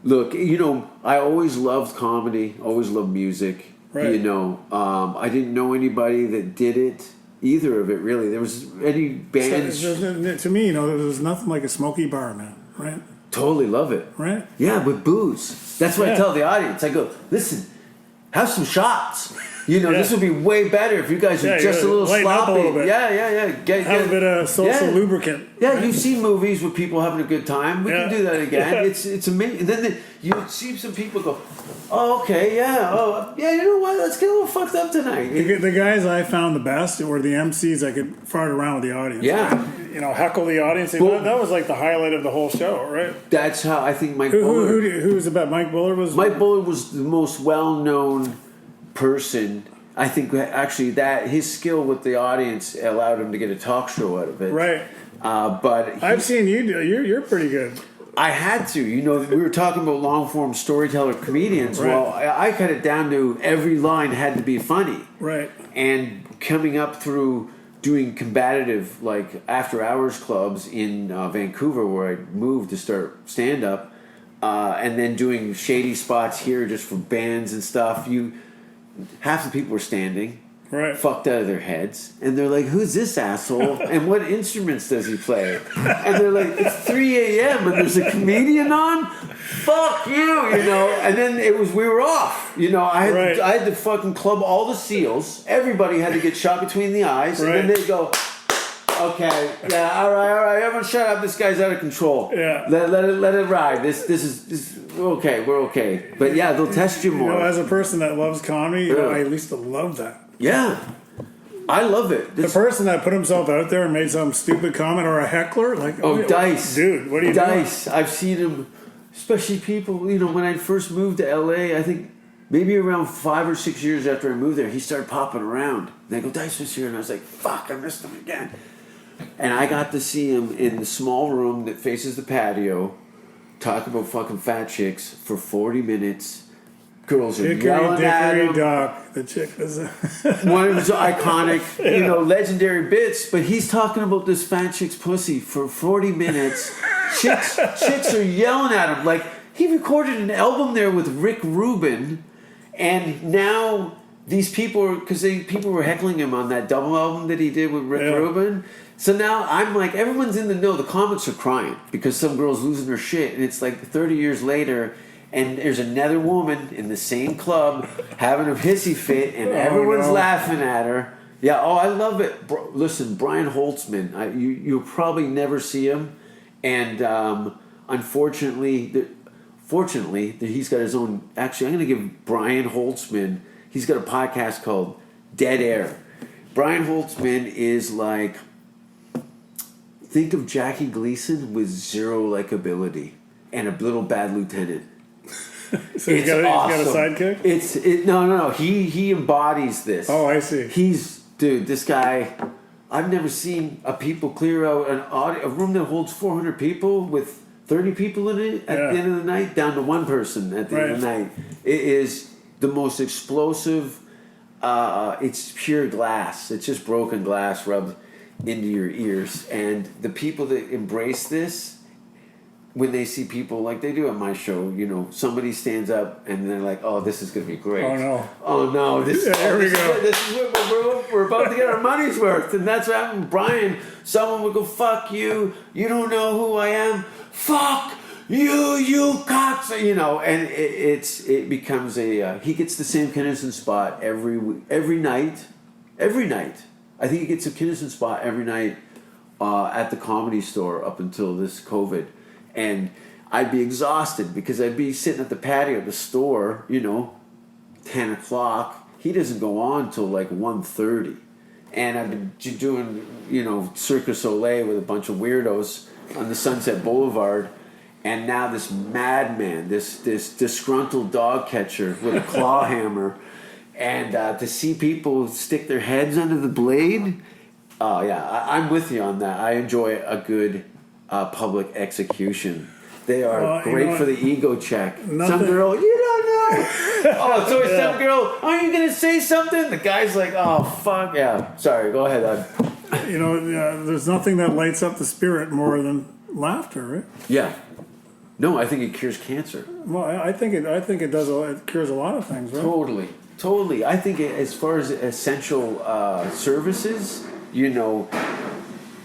Look, I always loved comedy, always loved music. Right. I didn't know anybody that did it, either of it really. There was any bands. To me, there's nothing like a smoky bar, man. Right? Totally love it. Right? Yeah, with booze. That's what I tell the audience. I go, listen, have some shots. This would be way better if you guys were just a little lighten up sloppy. a little bit. Yeah. Have a bit of social lubricant. Yeah, you see movies with people having a good time. We can do that again. Yeah. It's amazing. Then you see some people go, oh, okay, yeah. Oh, yeah, you know what? Let's get a little fucked up tonight. The guys I found the best were the MCs that could fart around with the audience. Yeah. Heckle the audience. That was the highlight of the whole show, right? That's how I think Mike Bullard... Who was the best? Mike Bullard was... Mike Bullard was the most well-known person. I think actually that his skill with the audience allowed him to get a talk show out of it. Right. But I've seen you do. You're pretty good. I had to. We were talking about long-form storyteller comedians. Right. Well, I cut it down to every line had to be funny. Right. And coming up through doing combative, after-hours clubs in Vancouver, where I moved to start stand-up, and then doing shady spots here just for bands and stuff, half the people were standing, right, fucked out of their heads, and they're like, "Who's this asshole? And what instruments does he play?" And they're like, "It's 3 a.m. and there's a comedian on. Fuck you, And then we were off. I had to fucking club all the seals. Everybody had to get shot between the eyes, and then they go, "Okay, yeah, all right, everyone, shut up. This guy's out of control. Yeah, let it ride. This is." Okay, we're okay. But yeah, they'll test you more. As a person that loves comedy, I at least love that. Yeah. I love it. The person that put himself out there and made some stupid comment or a heckler, Dice. Dude, what are you Dice. doing? I've seen him, especially people, when I first moved to LA, I think maybe around 5 or 6 years after I moved there, he started popping around. And they go, Dice was here. And I was like, fuck, I missed him again. And I got to see him in the small room that faces the patio, talk about fucking fat chicks for 40 minutes. Girls are yelling at him. Doc, the chick was one of his iconic, legendary bits. But he's talking about this fat chick's pussy for 40 minutes. Chicks are yelling at him. He recorded an album there with Rick Rubin, and now these people people were heckling him on that double album that he did with Rick Rubin. So now I'm everyone's in the know. The comics are crying because some girl's losing her shit, and it's 30 years later, and there's another woman in the same club having a hissy fit, and everyone's laughing at her. Yeah, I love it. Listen, Brian Holtzman, you'll probably never see him, and unfortunately, fortunately, he's got his own. Actually, I'm going to give Brian Holtzman. He's got a podcast called Dead Air. Brian Holtzman is think of Jackie Gleason with zero likability and a little bad lieutenant. So he's got a sidekick? No. He embodies this. Oh, I see. This guy. I've never seen people clear out a room that holds 400 people with 30 people in it at the end of the night, down to one person at the end of the night. It is the most explosive. It's pure glass. It's just broken glass rubbed into your ears, and the people that embrace this, when they see people like they do at my show, you know, somebody stands up and they're like, "Oh, this is gonna be great." Oh no! This Here we go. This is what we're about to get our money's worth, and that's what happened. Brian, someone would go, "Fuck you! You don't know who I am. Fuck you cocks!" You know, and it becomes a he gets the same Kinnison spot every night. Every night, I think he gets a Kinnison spot every night at the Comedy Store up until this COVID. And I'd be exhausted because I'd be sitting at the patio of the store, you know, 10 o'clock. He doesn't go on till like 1:30. And I've been doing, you know, Cirque du Soleil with a bunch of weirdos on the Sunset Boulevard. And now this madman, this disgruntled dog catcher with a claw hammer. And to see people stick their heads under the blade, oh yeah, I'm with you on that. I enjoy a good public execution. They are great for the ego check. Some girl, you don't know. Oh, it's always some girl, are you going to say something? The guy's like, oh, fuck. Yeah, sorry, go ahead. You know, there's nothing that lights up the spirit more than laughter, right? Yeah. No, I think it cures cancer. Well, I think it does. It cures a lot of things, right? Totally. I think as far as essential services, you know,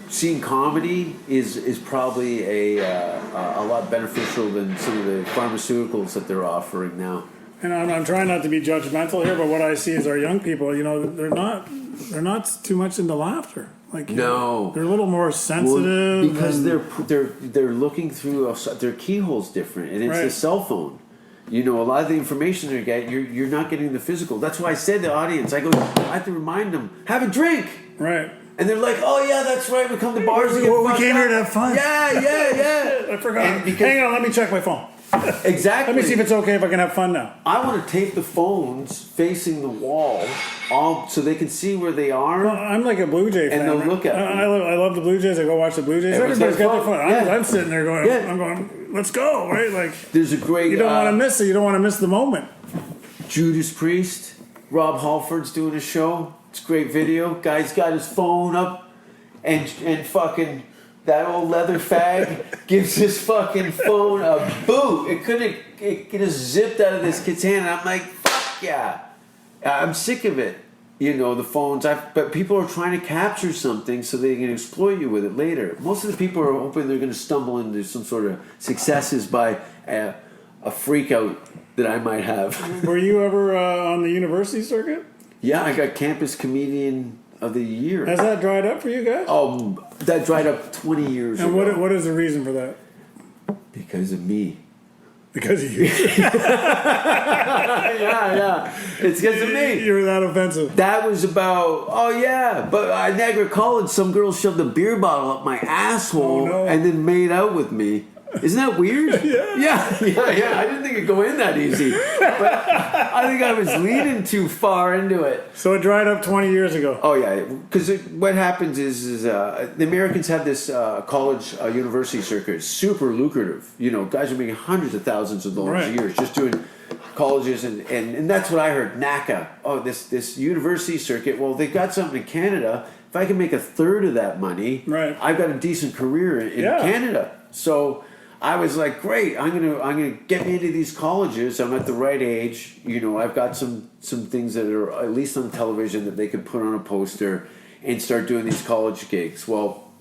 seeing comedy is probably a lot beneficial than some of the pharmaceuticals that they're offering now. And I'm trying not to be judgmental here, but what I see is our young people. You know, they're not too much into laughter. Like, no, they're a little more sensitive because they're looking through their keyhole's different, and it's right. a cell phone. You know, a lot of the information they get, you're not getting the physical. That's why I said to the audience, I have to remind them, have a drink. Right. And they're like, oh yeah, that's right. We come to bars. We came here to have fun. Yeah. I forgot. Hang on, let me check my phone. Exactly. Let me see if it's okay if I can have fun now. I want to tape the phones facing the wall, all so they can see where they are. Well, I'm like a Blue Jay fan. And they'll look at me. I love the Blue Jays. I go watch the Blue Jays. Everybody's got their fun. Yeah. I'm sitting there going, I'm going, let's go, right? Like, there's a great. You don't want to miss it. You don't want to miss the moment. Judas Priest, Rob Halford's doing a show. It's a great video. Guy's got his phone up, and fucking. That old leather fag gives his fucking phone a boot. It just zipped out of this kid's hand. And I'm like, fuck yeah. I'm sick of it. You know, the phones. But people are trying to capture something so they can exploit you with it later. Most of the people are hoping they're going to stumble into some sort of successes by a freak out that I might have. Were you ever on the university circuit? Yeah, I got Campus Comedian of the Year. Has that dried up for you guys? Oh, that dried up 20 years ago. And what is the reason for that? Because of me. Because of you. Yeah. It's because of me. You were that offensive. That was about, but at Niagara College, some girl shoved a beer bottle up my asshole and then made out with me. Isn't that weird? Yeah. I didn't think it'd go in that easy. But I think I was leaning too far into it. So it dried up 20 years ago. Oh, yeah. Because what happens is the Americans have this college university circuit. It's super lucrative. You know, guys are making hundreds of thousands of dollars a year just doing colleges. And that's what I heard. NACA. Oh, this university circuit. Well, they've got something in Canada. If I can make a third of that money, I've got a decent career in Canada. So I was like, great, I'm gonna get me into these colleges. I'm at the right age. You know, I've got some things that are at least on television that they could put on a poster and start doing these college gigs. Well,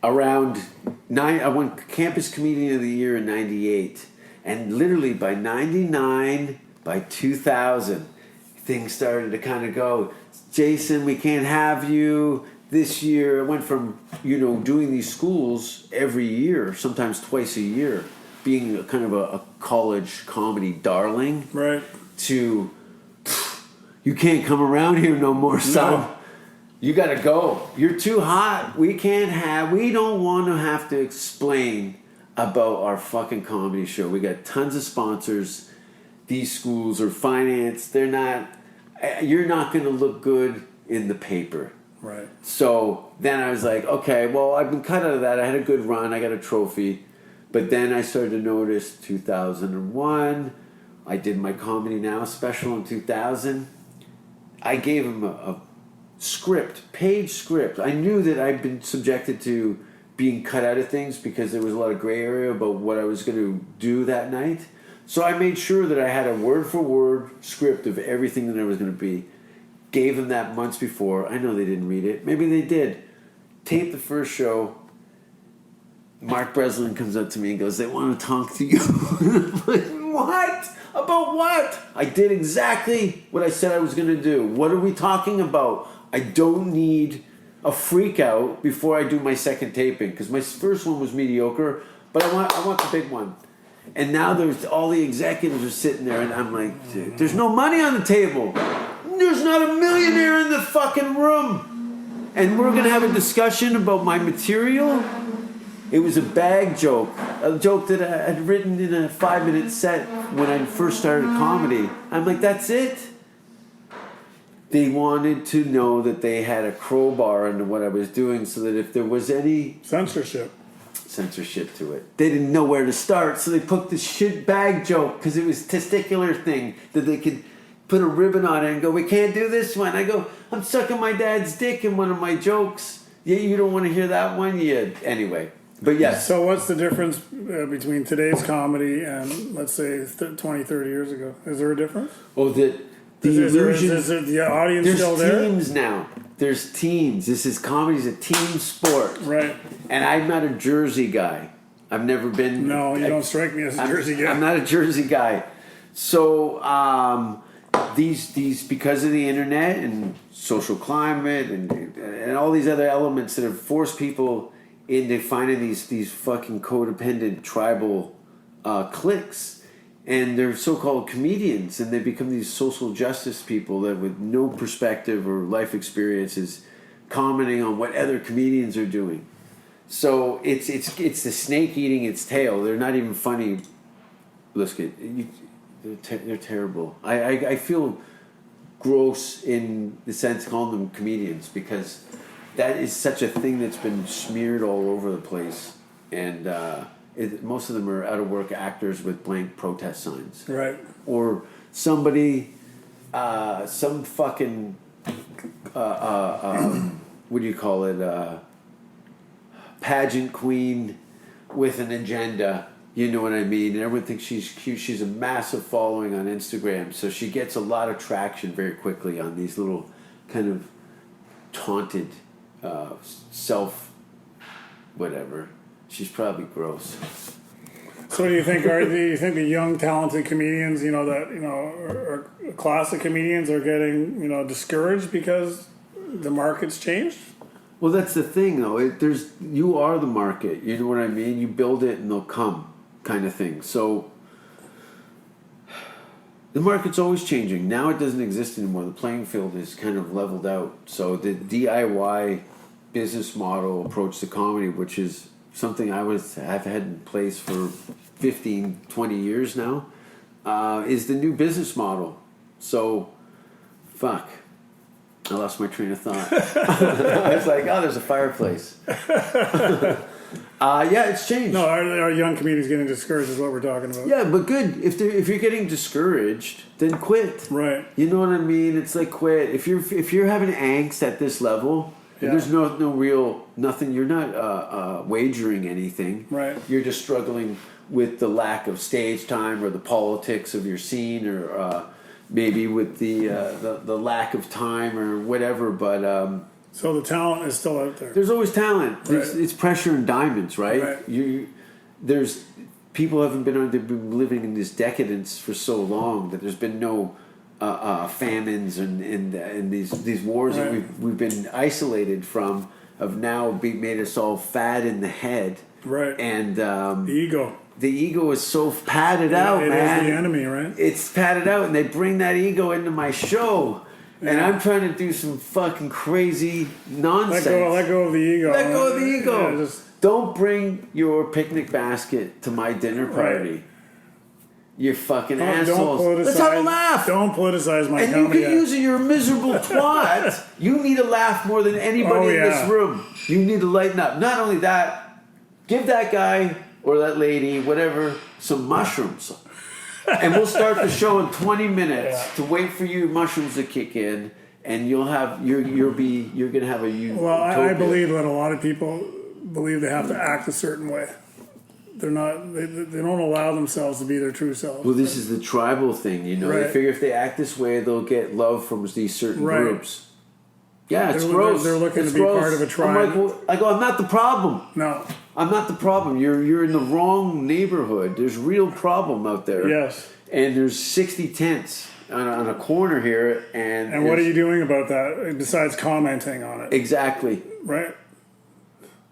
I won Campus Comedian of the Year in 98. And literally by 99, by 2000, things started to kind of go, Jason, we can't have you. This year, I went from, doing these schools every year, sometimes twice a year, being kind of a college comedy darling, to, you can't come around here no more, son. No. You got to go. You're too hot. We don't want to have to explain about our fucking comedy show. We got tons of sponsors. These schools are financed. You're not going to look good in the paper. Right. So then I was like, okay, well, I've been cut out of that. I had a good run. I got a trophy. But then I started to notice 2001. I did my Comedy Now special in 2000. I gave him a script, page script. I knew that I'd been subjected to being cut out of things because there was a lot of gray area about what I was going to do that night. So I made sure that I had a word-for-word script of everything that I was going to be. Gave them that months before. I know they didn't read it. Maybe they did. Taped the first show. Mark Breslin comes up to me and goes, "They want to talk to you." I'm like, what? About what? I did exactly what I said I was going to do. What are we talking about? I don't need a freak out before I do my second taping, because my first one was mediocre, but I want the big one. And now there's all the executives are sitting there, and I'm like, dude, there's no money on the table. There's not a millionaire in the fucking room. And we're going to have a discussion about my material. It was a bag joke, a joke that I had written in a 5-minute set when I first started comedy. I'm like, that's it. They wanted to know that they had a crowbar into what I was doing, so that if there was any censorship to it, they didn't know where to start. So they put the shit bag joke, because it was testicular thing that they could put a ribbon on it and go, "We can't do this one." I go, "I'm sucking my dad's dick in one of my jokes. Yeah, you don't want to hear that one? Yeah." Anyway, but yes. So what's the difference between today's comedy and, let's say, 20, 30 years ago? Is there a difference? Oh, is the audience still there? There's teams now. There's teams. Comedy's a team sport. Right. And I'm not a Jersey guy. I've never been. No, you don't strike me as a Jersey guy. I'm not a Jersey guy. So these because of the internet and social climate and all these other elements that have forced people into finding these fucking codependent tribal cliques. And they're so-called comedians, and they become these social justice people that, with no perspective or life experiences, commenting on what other comedians are doing. So it's the snake eating its tail. They're not even funny. Listen, they're terrible. I feel gross in the sense calling them comedians, because that is such a thing that's been smeared all over the place, and. Most of them are out-of-work actors with blank protest signs. Right. Or somebody, some fucking, what do you call it, pageant queen with an agenda. You know what I mean? And everyone thinks she's cute. She's a massive following on Instagram, so she gets a lot of traction very quickly on these little kind of taunted whatever. She's probably gross. So do you think the young talented comedians, or classic comedians are getting, discouraged because the market's changed? Well, that's the thing, though. You are the market. You know what I mean? You build it and they'll come, kind of thing. So the market's always changing. Now it doesn't exist anymore. The playing field is kind of leveled out. So the DIY business model approach to comedy, which is something I've had in place for 15, 20 years now, is the new business model. So, fuck. I lost my train of thought. I was like, there's a fireplace. Yeah, it's changed. No, are young comedians getting discouraged is what we're talking about. Yeah, but good. If you're getting discouraged, then quit. Right. You know what I mean? It's like quit. If you're having angst at this level, and there's no real nothing. You're not wagering anything. Right. You're just struggling with the lack of stage time or the politics of your scene, or maybe with the lack of time or whatever. But so the talent is still out there. There's always talent. It's pressure and diamonds, right? There's people they've been living in this decadence for so long that there's been no famines and these wars that we've been isolated from have now made us all fat in the head. Right. And the ego. The ego is so padded out, man. It is the enemy, right? It's padded out, and they bring that ego into my show. Yeah. And I'm trying to do some fucking crazy nonsense. Let go of the ego. Let go of the ego. Yeah, don't bring your picnic basket to my dinner party. Right. You fucking assholes. Let's have a laugh. Don't politicize my comedy. And you can use it. You're a miserable twat. You need a laugh more than anybody in this room. You need to lighten up. Not only that, give that guy or that lady, whatever, some mushrooms. And we'll start the show in 20 minutes to wait for your mushrooms to kick in, and you're gonna have a Well, I believe that a lot of people believe they have to act a certain way. They're not. They don't allow themselves to be their true selves. Well, this is the tribal thing, you know. Right. They figure if they act this way, they'll get love from these certain Right. groups. Yeah, it's They're- gross. they're looking It's to be gross. part of a tribe. I'm like, well, I'm not the problem. No. I'm not the problem. You're in the wrong neighborhood. There's real problem out there. Yes. And there's 60 tents on a corner here, and And what are you doing about that besides commenting on it? Exactly. Right.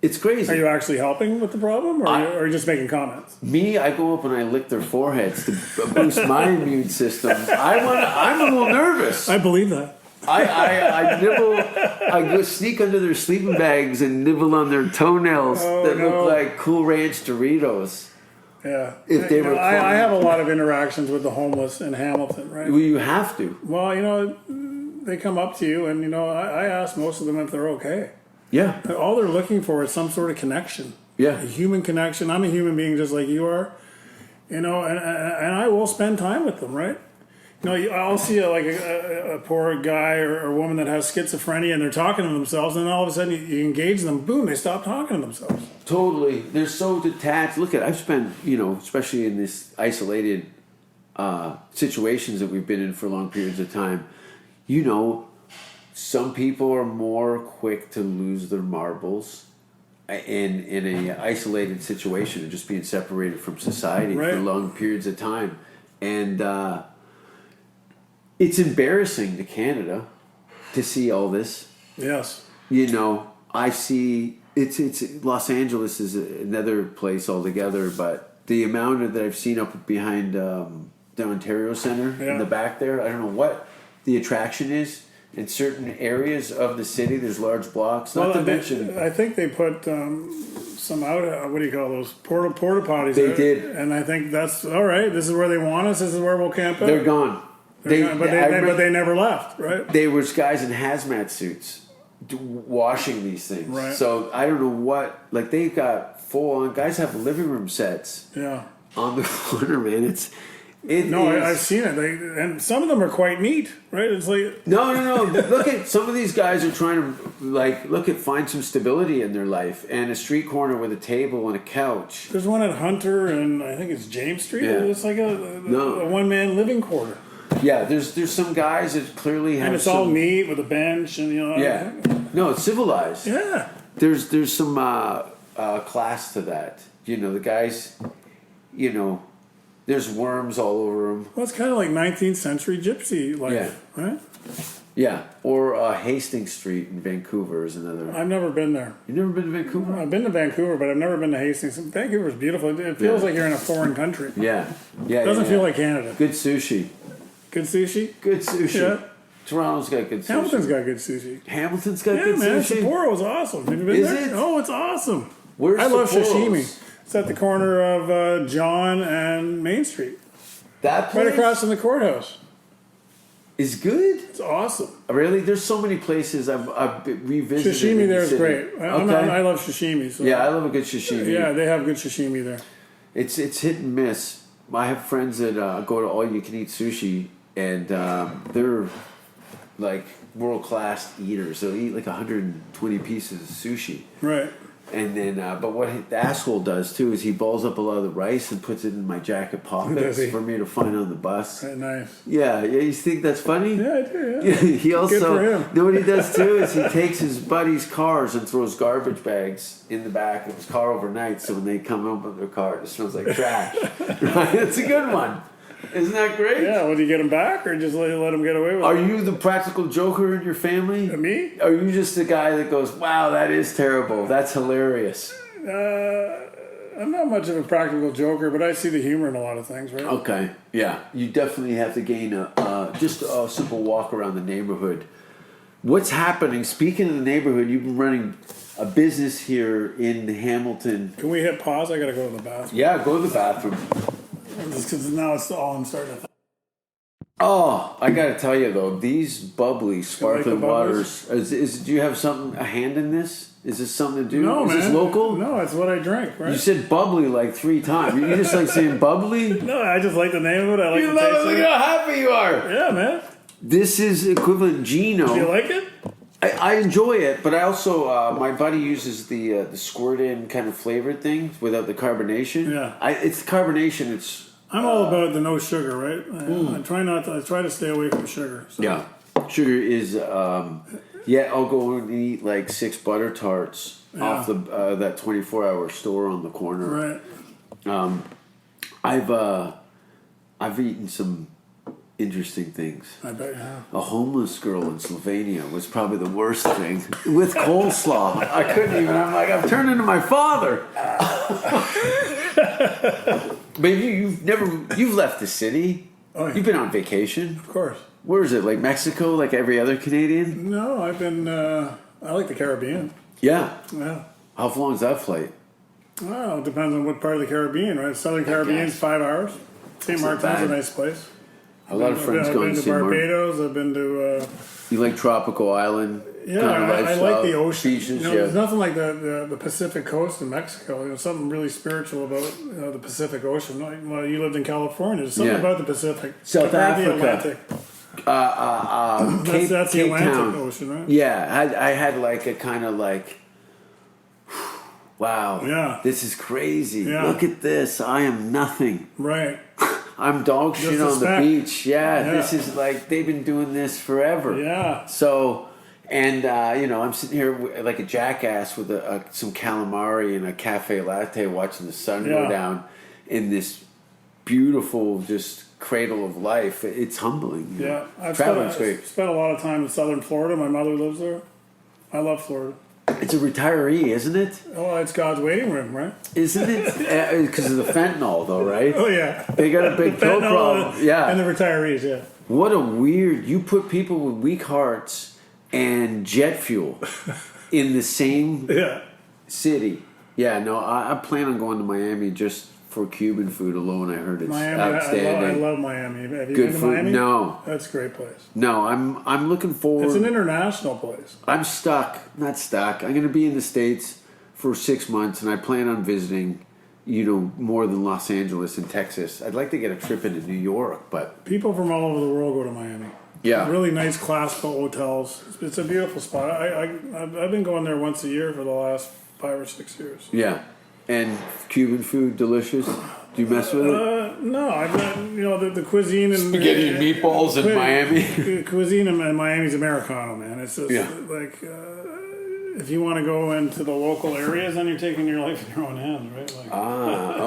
It's crazy. Are you actually helping with the problem, or are you just making comments? Me, I go up and I lick their foreheads to boost my immune system. I'm a little nervous. I believe that. I nibble. I go sneak under their sleeping bags and nibble on their toenails that look like Cool Ranch Doritos. Yeah. If they were I have a lot of interactions with the homeless in Hamilton, right? Well, you have to. Well, they come up to you, and I ask most of them if they're okay. Yeah. All they're looking for is some sort of connection. Yeah. A human connection. I'm a human being just like you are. And I will spend time with them, right? I'll see a poor guy or woman that has schizophrenia and they're talking to themselves, and then all of a sudden you engage them, boom, they stop talking to themselves. Totally. They're so detached. Look I've spent, especially in this isolated situations that we've been in for long periods of time, some people are more quick to lose their marbles in a isolated situation and just being separated from society Right. for long periods of time. And it's embarrassing to Canada to see all this. Yes. I see it's Los Angeles is another place altogether, but the amount that I've seen up behind the Ontario Centre in the back there, I don't know what the attraction is. In certain areas of the city, there's large blocks. Not to mention, I think they put some out. What do you call those porta potties? They out, did. and I think that's all right. This is where they want us. This is where we'll camp out. they're gone. But they never left, right? There was guys in hazmat suits washing these things. Right. So I don't know what. Like they've got full on guys have living room sets. Yeah. On the corner, man. I've seen it. And some of them are quite neat, right? It's like No. Look at some of these guys are trying to find some stability in their life, and a street corner with a table and a couch. there's one at Hunter and I think it's James Street. Yeah. It's like a one-man living quarter, Yeah, there's some guys that clearly have and it's some, all neat with a bench and Yeah, no, it's civilized. yeah. There's some class to that. The guys, there's worms all over them. Well, it's kind of like 19th century gypsy life, right? Yeah, or Hastings Street in Vancouver is another. I've never been there. You've never been to Vancouver? I've been to Vancouver, but I've never been to Hastings. Vancouver's beautiful. It feels like you're in a foreign country. Yeah. It doesn't feel like Canada. Good sushi. Good sushi? Good sushi. Yeah. Toronto's got good sushi. Hamilton's got good sushi. Hamilton's got Yeah, good man. sushi. Sapporo's awesome. Have you been Is there? it? Oh, it's awesome. Where's I love Sapporo's? sashimi. It's at the corner of John and Main Street. That place Right across from the courthouse. is good. It's awesome. Really, there's so many places I've revisited. Sashimi in there the is city. great. I love sashimi. So. Yeah, I love a good sashimi. Yeah, they have good sashimi there. It's hit and miss. I have friends that go to all you can eat sushi, and they're like world class eaters. They'll eat like 120 pieces of sushi. Right. And then, but what the asshole does too is he balls up a lot of the rice and puts it in my jacket pockets Does he? for me to find on the bus. Right, nice. Yeah, you think that's funny? Yeah, I do. Yeah. He also, Good for him. you know what he does too is he takes his buddies' cars and throws garbage bags in the back of his car overnight, so when they come up with their car, it smells like trash. Right? It's a good one. Isn't that great? Yeah, will you get him back or just let him get away with Are it? you the practical joker in your family? Me? Are you just the guy that goes, wow, that is terrible, that's hilarious? I'm not much of a practical joker, but I see the humor in a lot of things, right? Okay, yeah. You definitely have to gain just a simple walk around the neighborhood. What's happening? Speaking of the neighborhood, you've been running a business here in Hamilton. Can we hit pause? I gotta go to the bathroom. Yeah, go to the bathroom. Just because now it's all I'm starting to think. Oh, I gotta tell you though, these bubbly, sparkling the bubbles? waters. Do you have a hand in this? Is this something to do? No, is man. this local? No, it's what I drink, right? You said bubbly like 3 times. You just like saying bubbly? No, I just like the name of it. I like You the taste love it. of Look it. how happy you are. Yeah, man. This is equivalent Gino. Do you like it? I enjoy it, but I also my buddy uses the squirt in kind of flavored thing without the carbonation. Yeah. It's the carbonation. I'm all about the no sugar, right? I try to stay away from sugar. So. Yeah, sugar is. I'll go and eat like 6 butter tarts off the that 24-hour store on the corner. Right. I've eaten some interesting things. I bet you have. A homeless girl in Slovenia was probably the worst thing with coleslaw. I couldn't even. I'm like, I've turned into my father. But you've left the city. Oh, yeah. You've been on vacation. Of course. Where is it? Like Mexico, like every other Canadian? No, I've been. I like the Caribbean. Yeah. Yeah. How long is that flight? Well, it depends on what part of the Caribbean, right? Southern Caribbean's 5 hours. St. Martin's bad. a nice place. A lot of friends I've go been and to see more. Barbados. I've been to. You like tropical island? Yeah, kind of I lifestyle, like the ocean. Beaches, There's nothing like the Pacific coast in Mexico. Something really spiritual about the Pacific Ocean. Well, you lived in California. There's something about the Pacific. South Compared to the Africa. Atlantic. That's the Cape Atlantic Town. Ocean, right? Yeah, I had like a kind of like, wow, Yeah. this is crazy. Yeah. Look at this. I am nothing. Right. I'm dog shit Just a on the speck. beach. Yeah, Yeah. this is like, they've been doing this forever. Yeah. So, and, I'm sitting here like a jackass with some calamari and a cafe latte watching the sun go Yeah. down in this beautiful just cradle of life. It's humbling. you know. Yeah. I've Traveling's great. spent a lot of time in southern Florida. My mother lives there. I love Florida. It's a retiree, isn't it? Oh, it's God's waiting room, right? Isn't it? Because of the fentanyl, though, right? Oh, yeah. They got a big pill problem. Yeah. And the retirees, yeah. What a weird... You put people with weak hearts and jet fuel in the same Yeah. city. Yeah, no, I plan on going to Miami just for Cuban food alone. I heard it's Miami, outstanding. I love Miami. Have you Good been to food? Miami? No. That's a great place. No, I'm looking forward... It's an international place. I'm stuck. Not stuck. I'm going to be in the States for 6 months, and I plan on visiting, more than Los Angeles and Texas. I'd like to get a trip into New York, but... People from all over the world go to Miami. Yeah. Really nice, classical hotels. It's a beautiful spot. I've been going there once a year for the last 5 or 6 years. Yeah. And Cuban food, delicious. Do you mess with it? No, I've not. The cuisine and Spaghetti and meatballs in Miami. The cuisine in Miami's Americano, man. It's just like if you want to go into the local areas, then you're taking your life in your own hands, right? Like,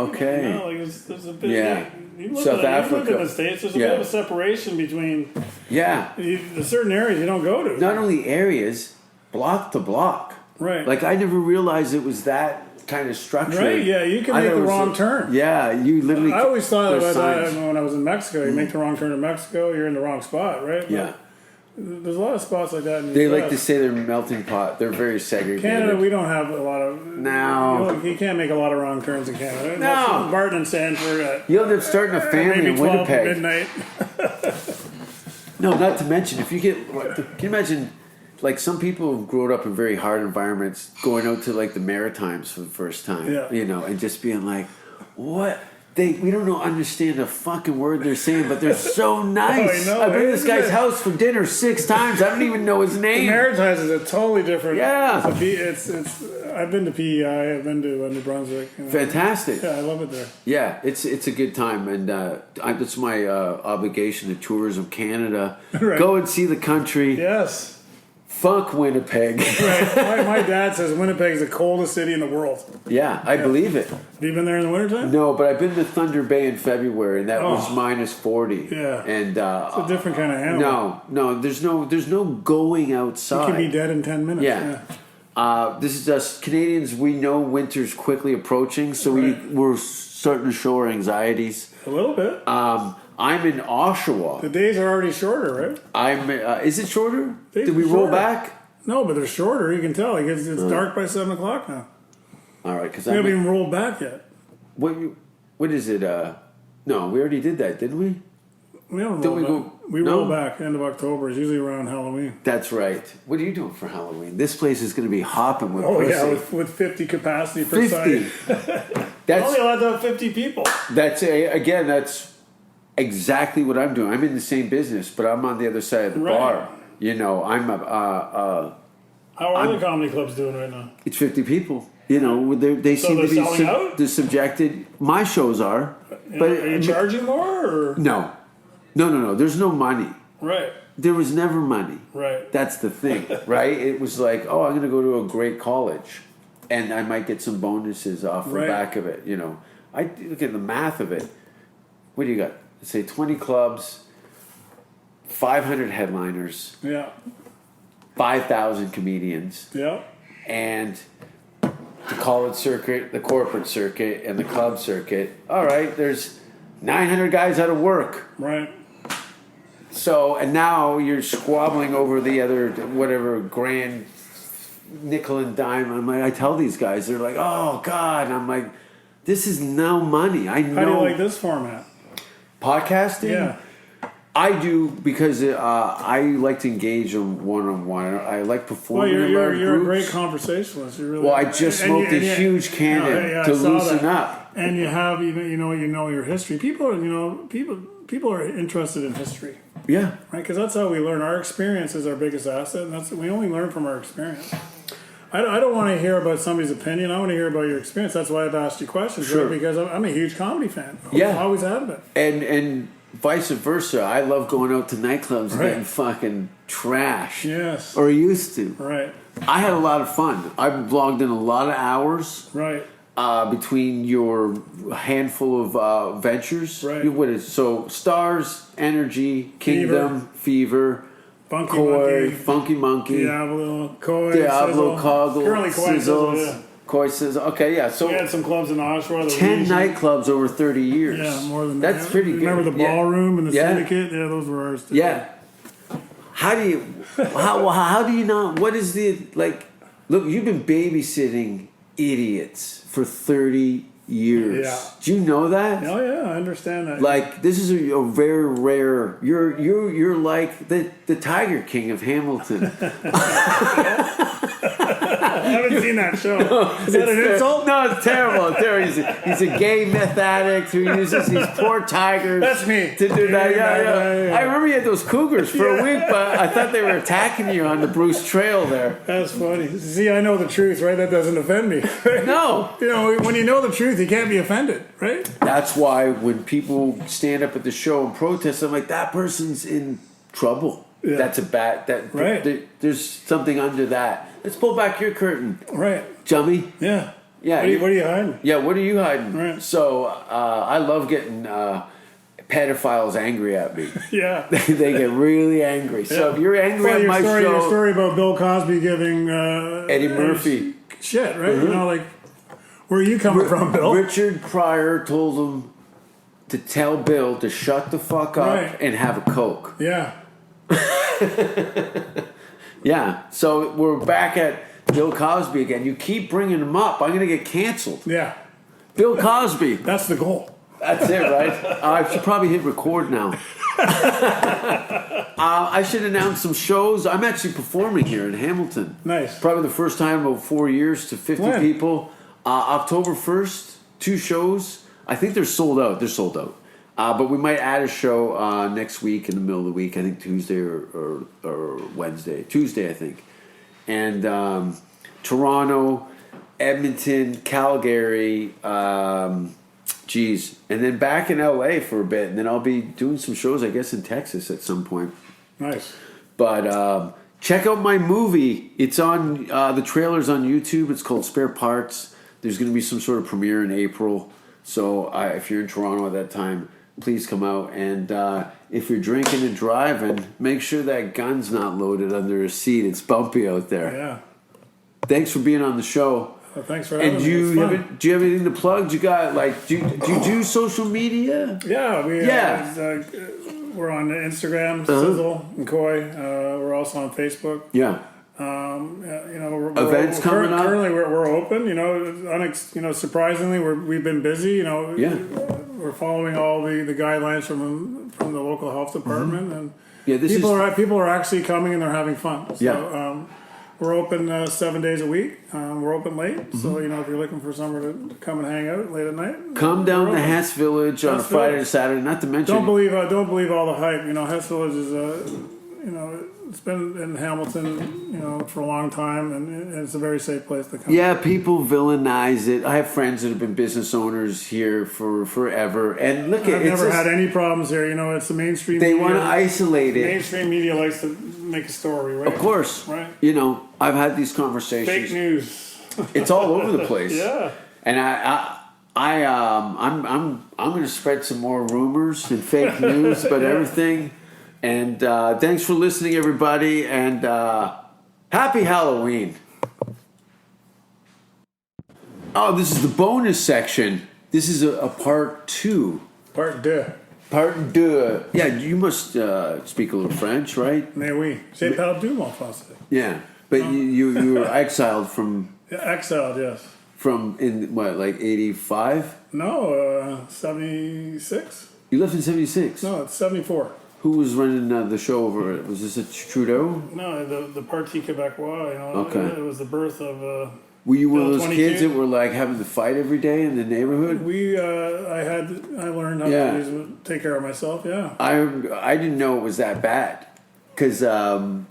Okay. There's a bit. Yeah. You South live Africa. in the States. There's a bit of a separation between Yeah. the certain areas you don't go to. Not only areas, block to block. Right. Like, I never realized it was that kind of structure. Right, yeah, you can make the wrong turn. Yeah, you literally... I always thought there's about that signs. when I was in Mexico. You make the wrong turn in Mexico, you're in the wrong spot, right? Yeah. There's a lot of spots like that in the They US. like to say they're melting pot. They're very segregated. Canada, we don't have a lot of... No. You can't make a lot of wrong turns in Canada. No. Barton and Sanford at You'll end up starting a family maybe in 12 Winnipeg. midnight. No, not to mention, if you get... Can you imagine... Like, some people have grown up in very hard environments, going out to, like, the Maritimes for the first time, Yeah. and just being like, what? We don't understand a fucking word they're saying, but they're so nice. I know, I've been to this isn't guy's it? house for dinner 6 times. I don't even know his The name. Maritimes is a totally different... Yeah. It's I've been to PEI, I've been to New Brunswick. Fantastic. Yeah, I love it there. Yeah, it's a good time, and it's my obligation to Tourism Canada. Right. Go and see the country. Yes. Fuck Winnipeg. Right. My dad says Winnipeg is the coldest city in the world. Yeah, I believe it. Have you been there in the wintertime? No, but I've been to Thunder Bay in February, and that was Oh. minus 40. Yeah. And It's a different kind of animal. no, there's no going outside. You can be dead in 10 minutes. Yeah. This is us Canadians. We know winter's quickly approaching, so Right. we're starting to show our anxieties. A little bit. I'm in Oshawa. The days are already shorter, right? Is it shorter? Days Did we are roll shorter. back? No, but they're shorter. You can tell. Like it's dark by 7 o'clock now. All right, because We haven't even rolled back yet. what is it? No, we already did that, didn't we? We haven't Don't rolled we back. go- We no? roll back end of October. It's usually around Halloween. That's right. What are you doing for Halloween? This place is going to be hopping with Oh pussy. yeah, with 50 capacity per 50. side. That's Only allowed to have 50 people. that's exactly what I'm doing. I'm in the same business, but I'm on the other side of the Right. bar. I'm How are the comedy clubs doing right now? It's 50 people. You know, they So seem to they're be selling out? they're subjected. My shows are, but Are you charging more? Or? no. There's no money. Right. There was never money. Right. That's the thing, right? It was like, oh, I'm going to go to a great college, and I might get some bonuses off the back of it. You know, I look at the math of it. What do you got? Let's say 20 clubs, 500 headliners, Yeah. 5,000 comedians, Yeah. and the college circuit, the corporate circuit, and the club circuit. All right, there's 900 guys out of work. Right. So, and now you're squabbling over the other, whatever, grand nickel and dime. I'm like, I tell these guys, they're like, oh, God. I'm like, this is no money. I know. How do you like this format? Podcasting? Yeah. I do because I like to engage on one-on-one. I like Well, performing in you're large a groups. great conversationalist. You really. Well, I just smoked a huge cannon to I saw loosen that. up. And you have you know your history. People are people are interested in history, Yeah. right? Because that's how we learn. Our experience is our biggest asset, and that's we only learn from our experience. I don't want to hear about somebody's opinion. I want to hear about your experience. That's why I've asked you questions, Sure. right? Because I'm a huge comedy fan. Yeah. Always have been. And vice versa. I love going out to nightclubs and Right. getting fucking trashed. Yes. Or used to. Right. I had a lot of fun. I've logged in a lot of hours Right. between your handful of ventures. Right. What is so Stars, Energy, Kingdom, Fever, Funky Koi, Monkey, Funky Monkey, Diablo, Koi, Diablo, Sizzle. Coggle, Currently Koi Sizzle, Sizzles, yeah. Koi Sizzle. Okay, yeah. So We had some clubs in Oshawa. 10 nightclubs over 30 years. Yeah, more than that. That's pretty good. Remember the Yeah. ballroom and the Yeah. syndicate? Yeah, those were ours too. Yeah. How do you? How do you not? What is the like? Look, you've been babysitting idiots for 30 years. Yeah. Do you know that? Oh yeah, I understand that. Like this is a very rare. You're like the Tiger King of Hamilton. I haven't seen that show. Is that an insult? No, it's terrible. It's terrible. He's a gay meth addict who uses these poor tigers. That's me. To do that. Yeah. I remember you had those cougars for a week, but I thought they were attacking you on the Bruce Trail there. That's funny. See, I know the truth, right? That doesn't offend me. No. You know, when you know the truth, you can't be offended, right? That's why when people stand up at the show and protest, I'm like, that person's in trouble. Yeah. That's a bad. Right. There's something under that. Let's pull back your curtain, Right. Jummy. Yeah. Yeah. What are you hiding? Yeah, what are you hiding? Right. So I love getting pedophiles angry at me. Yeah. They get really angry. So if you're angry Well, at my your show, story about Bill Cosby giving Eddie Murphy. shit, right? You know, like, where are you coming from, Bill? Richard Pryor told him to tell Bill to shut the fuck up Right. and have a Coke. Yeah. Yeah. So we're back at Bill Cosby again. You keep bringing him up. I'm going to get canceled. Yeah. Bill Cosby. That's the goal. That's it, right? I should probably hit record now. I should announce some shows. I'm actually performing here in Hamilton. Nice. Probably the first time in about 4 years to 50 When? people. October 1st, 2 shows. I think they're sold out. They're sold out. But we might add a show next week in the middle of the week. I think Tuesday or Wednesday. Tuesday, I think. And Toronto, Edmonton, Calgary, and then back in LA for a bit. And then I'll be doing some shows, I guess, in Texas at some point. Nice. But check out my movie. It's on the trailer's on YouTube. It's called Spare Parts. There's going to be some sort of premiere in April. So if you're in Toronto at that time, please come out. And if you're drinking and driving, make sure that gun's not loaded under a seat. It's bumpy out there. Yeah. Thanks for being on the show. Well, thanks for having And me. It's fun. do you have anything to plug? Do you got do you do social media? Yeah, Yeah. We're on Instagram, Sizzle and Koi. We're also on Facebook. Yeah. Events coming up? Currently, we're open. Surprisingly, we've been busy. Yeah. We're following all the guidelines from the local health department, and Yeah, people are actually coming and they're having fun. So, Yeah. we're open 7 days a week. We're open late, so if you're looking for somewhere to come and hang out late at night, Come down we're to open. Hess Village on a Hess Friday Village. to Saturday. Not to mention Don't believe all the hype. Hess Village is it's been in Hamilton, for a long time, and it's a very safe place to come. Yeah, people villainize it. I have friends that have been business owners here for forever, and look, I've never had any problems here. It's the mainstream. They media. want to isolate it. Mainstream media likes to make a story, right? Of course, right? I've had these conversations. Fake news. It's all over the place. Yeah. And I'm going to spread some more rumors and fake news about everything. And thanks for listening, everybody. And happy Halloween. Oh, this is the bonus section. This is a part 2. Part 2. Part 2. Yeah, you must speak a little French, right? Mais oui. C'est pas du mon français. Yeah, but you were exiled from... Yeah, exiled, yes. From in what, like 85? No, 76. You left in 76? No, it's 74. Who was running the show over it? Was this a Trudeau? No, the Parti Québécois. Okay. It was the birth of. Were you one of those 22? kids that were like having to fight every day in the neighborhood? I learned how to take care of myself. Yeah. I didn't know it was that bad, because some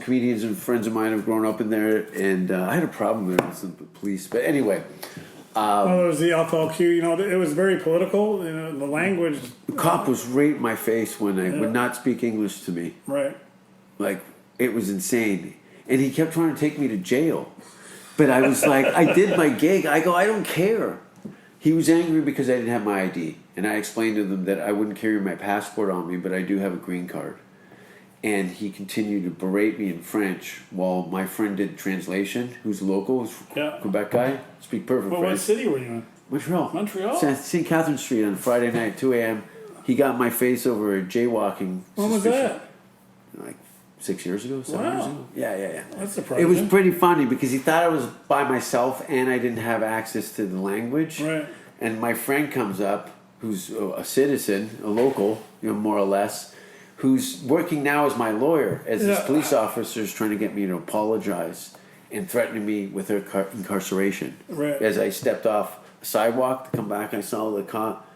comedians and friends of mine have grown up in there, and I had a problem there with the police. But anyway. There was the FLQ, it was very political, the language. The cop was right in my face when I would not speak English to me. Right. Like, it was insane. And he kept trying to take me to jail. But I was like, I did my gig. I go, I don't care. He was angry because I didn't have my ID. And I explained to them that I wouldn't carry my passport on me, but I do have a green card. And he continued to berate me in French while my friend did translation, who's local, who's a Quebec guy, speak perfect French. What city were you in? Montreal. St. Catherine Street on Friday night, 2 a.m. He got in my face over a jaywalking. When was that? Like 6 years ago, 7 years ago. Yeah. That's surprising. It was pretty funny because he thought I was by myself and I didn't have access to the language. Right. And my friend comes up, who's a citizen, a local, more or less, who's working now as my lawyer, as this police officer is trying to get me to apologize and threatening me with incarceration. Right. As I stepped off a sidewalk to come back, I saw the cop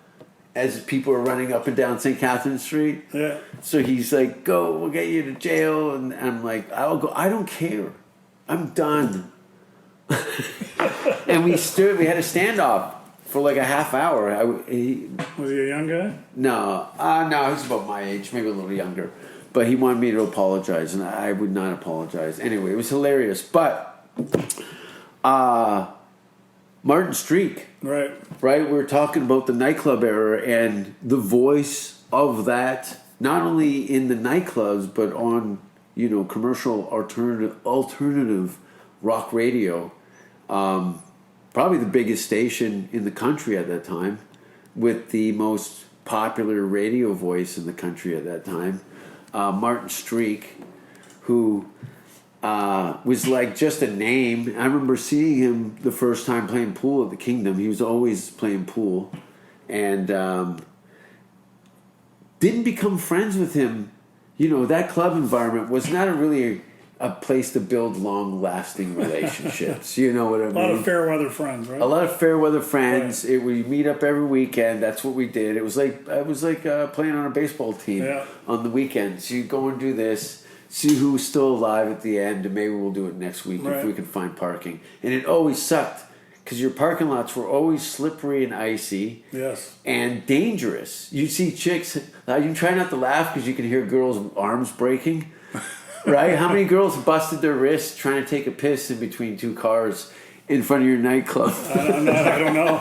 as people were running up and down St. Catherine Street. Yeah. So he's like, go, we'll get you to jail. And I'm like, I'll go. I don't care. I'm done. And we had a standoff for like a half hour. Was he a young guy? No, he's about my age, maybe a little younger. But he wanted me to apologize, and I would not apologize. Anyway, it was hilarious. But Martin Streak, right? We were talking about the nightclub era and the voice of that, not only in the nightclubs but on commercial alternative rock radio. Probably the biggest station in the country at that time, with the most popular radio voice in the country at that time, Martin Streak, who was like just a name. I remember seeing him the first time playing pool at the Kingdom. He was always playing pool, and didn't become friends with him. That club environment was not really a place to build long-lasting relationships. You know what I mean? A lot of fair weather friends, right? A lot of fair weather friends. Right. We meet up every weekend. That's what we did. It was like playing on a baseball team on the weekends. You go and do this, see who's still alive at the end, and maybe we'll do it next week if we can find parking. And it always sucked because your parking lots were always slippery and icy. Yes. And dangerous. You see chicks. You try not to laugh because you can hear girls' arms breaking. Right? How many girls busted their wrists trying to take a piss in between two cars in front of your nightclub? I don't know.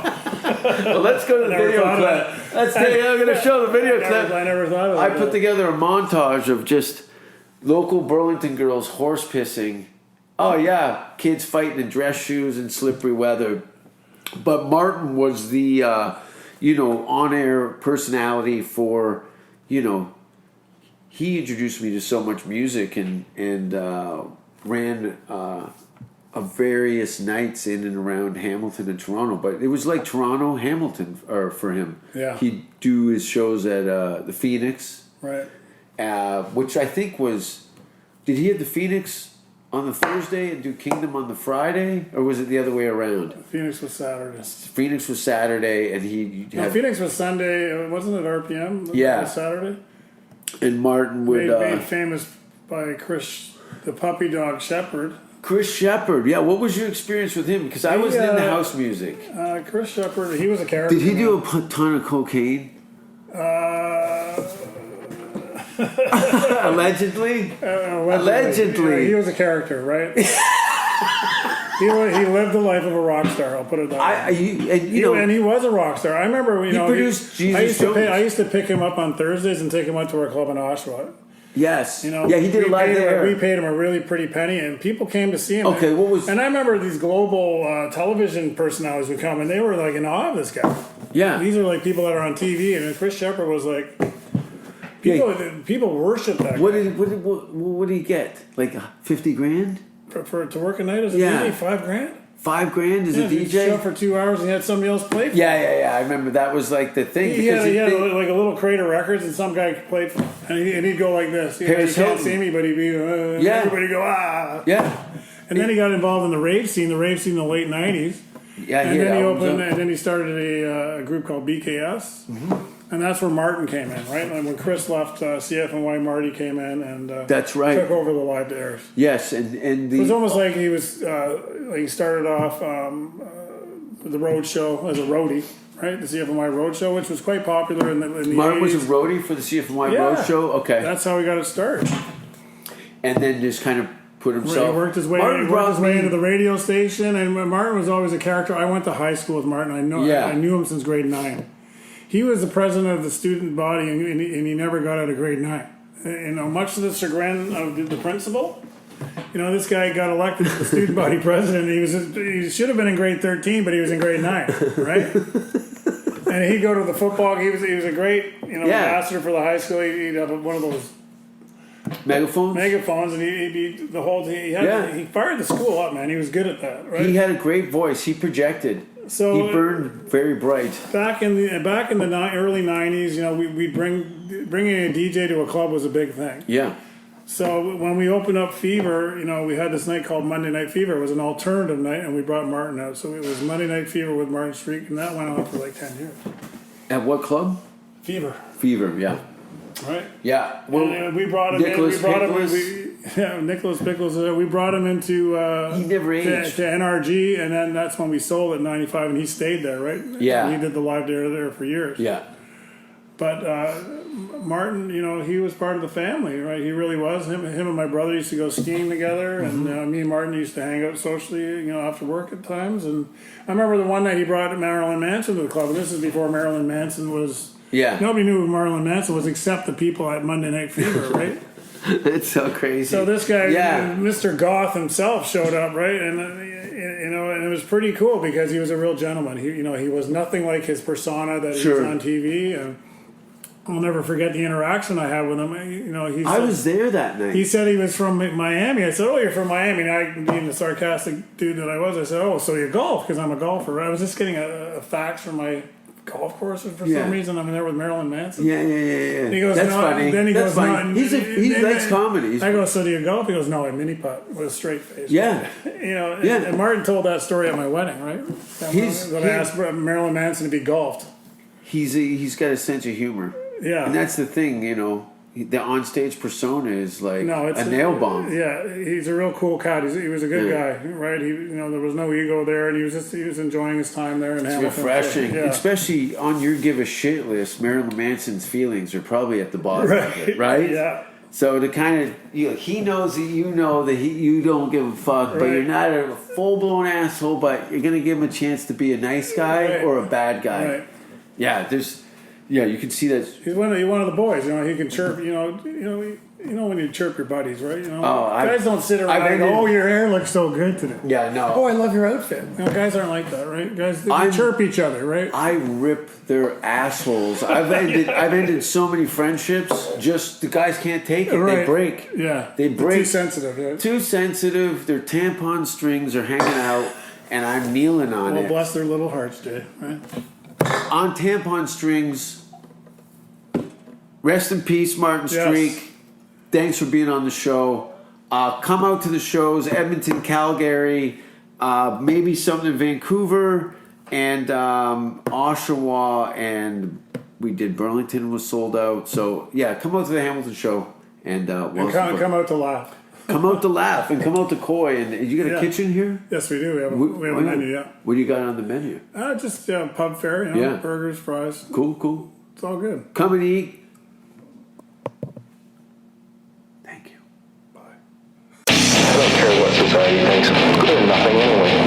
Well, let's go to the video clip. I'm going to show the video clip. I never thought of it. I put together a montage of just local Burlington girls horse pissing. Oh, yeah. Kids fighting in dress shoes in slippery weather. But Martin was the, on-air personality for, he introduced me to so much music and ran various nights in and around Hamilton and Toronto. But it was like Toronto, Hamilton for him. Yeah. He'd do his shows at the Phoenix. Right. Which I think was... Did he have the Phoenix on the Thursday and do Kingdom on the Friday? Or was it the other way around? Phoenix was Saturday. Phoenix was Saturday and he... Phoenix was Sunday. Wasn't it RPM? Yeah. Was Saturday? And Martin would made famous by Chris, the puppy dog Shepherd. Chris Shepherd. Yeah, what was your experience with him? Because I wasn't into house music. Chris Shepherd, he was a character. Did he do a ton of cocaine? Allegedly. Yeah, he was a character, right? He lived the life of a rock star. I'll put it that way. And he was a rock star. I remember, he produced Jesus Jones. I used to pick him up on Thursdays and take him out to our club in Oshawa. Yes. He did a live there. We paid him a really pretty penny, and people came to see him. Okay, And I remember these global television personalities would come, and they were like in awe of this guy. Yeah. These are like people that are on TV, and Chris Shepherd was like. People worship that guy. What did he get? Like 50 grand? To work a night as a DJ, $5,000. $5,000 as a DJ? Show for 2 hours and he had somebody else play for Yeah. I remember that was like the thing. He had like a little crate of records and some guy played and he'd go like this. You can't see me, but he'd be everybody go ah. Yeah. And then he got involved in the rave scene in the late 90s. Yeah, and then he started a group called BKS. Mm-hmm. And that's where Martin came in, right? And when Chris left CFNY, Marty came in and that's right. took over the live airs. Yes, and it was almost like he was he started off the road show as a roadie, right? The CFNY road show, which was quite popular in the Martin 80s. was a roadie for the CFNY road show. Okay, that's how he got it started. And then just kind of put himself. He worked his way into the radio station, and Martin was always a character. I went to high school with Martin. I knew him since grade 9. He was the president of the student body, and he never got out of grade 9. Much to the chagrin of the principal. This guy got elected to the student body president. He should have been in grade 13, but he was in grade 9, right? And he'd go to the football. He was a great ambassador for the high school. He'd have one of those megaphones, and he'd be the whole. He fired the school up, man. He was good at that, right? He had a great voice. He projected. So he burned very bright. Back in the early 90s, we'd bringing a DJ to a club was a big thing. Yeah. So when we opened up Fever, we had this night called Monday Night Fever. It was an alternative night, and we brought Martin out. So it was Monday Night Fever with Martin Street, and that went on for like 10 years. At what club? Fever, yeah. Right. Yeah. Well, and we brought him Nicholas in. Nicholas Pickles. We brought him into he never aged. to NRG, and then that's when we sold at 95, and he stayed there, right? Yeah. And he did the live there for years. Yeah. But Martin, he was part of the family, right? He really was. Him and my brother used to go skiing together, and me and Martin used to hang out socially, after work at times. And I remember the one night he brought Marilyn Manson to the club, and this is before Marilyn Manson was. Yeah. Nobody knew who Marilyn Manson was except the people at Monday Night Fever, right? It's so crazy. So this guy, Mr. Goth himself, showed up, right? And and it was pretty cool because he was a real gentleman. He was nothing like his persona that he was on TV. And I'll never forget the interaction I had with him. He said, I was there that night. He said he was from Miami. I said, "Oh, you're from Miami." And I, being the sarcastic dude that I was, I said, "Oh, so you golf?" Because I'm a golfer. I was just getting a fax from my golf course for some reason. I'm there with Marilyn Manson. Yeah. And he goes, that's no. funny. Then he that's goes, funny. no. He likes comedy. I go, so do you golf? He goes, no, I mini putt with a straight face. Yeah. And Martin told that story at my wedding, right? I asked Marilyn Manson to be golfed. He's got a sense of humor. Yeah. And that's the thing, the onstage persona is like a nail bomb. Yeah, he's a real cool cat. He was a good guy, right? There was no ego there, and he was enjoying his time there in Hamilton. It's refreshing, especially on your give a shit list. Marilyn Manson's feelings are probably at the bottom of it, right? Yeah. So to kind of he knows that that you don't give a fuck, but you're not a full blown asshole, but you're gonna give him a chance to be a nice guy or a bad guy. Right. Yeah, you can see that. He's one of the boys. He can chirp. When you chirp your buddies, right? Guys don't sit around and go, "Oh, your hair looks so good today." Yeah, no. Oh, I love your outfit. Guys aren't like that, right? Guys they chirp each other, right? I rip their assholes. I've ended so many friendships. Just the guys can't take it. Right. They break. Yeah, they break. Too sensitive. Yeah. Too sensitive. Their tampon strings are hanging out, and I'm kneeling on it. Well, bless their little hearts, Jay. Right? On tampon strings. Rest in peace, Martin Streak. Thanks for being on the show. Come out to the shows, Edmonton, Calgary, maybe something in Vancouver, and Oshawa, and we did Burlington was sold out. So yeah, come out to the Hamilton show and we'll Come out to laugh. come out to laugh and come out to Koi. And you got a kitchen here? Yes, we do. We have a menu. Yeah. What do you got on the menu? Just pub fare. Burgers, fries. Cool. It's all good. Come and eat. Thank you. I don't care what society thinks. I'm good at nothing anyway.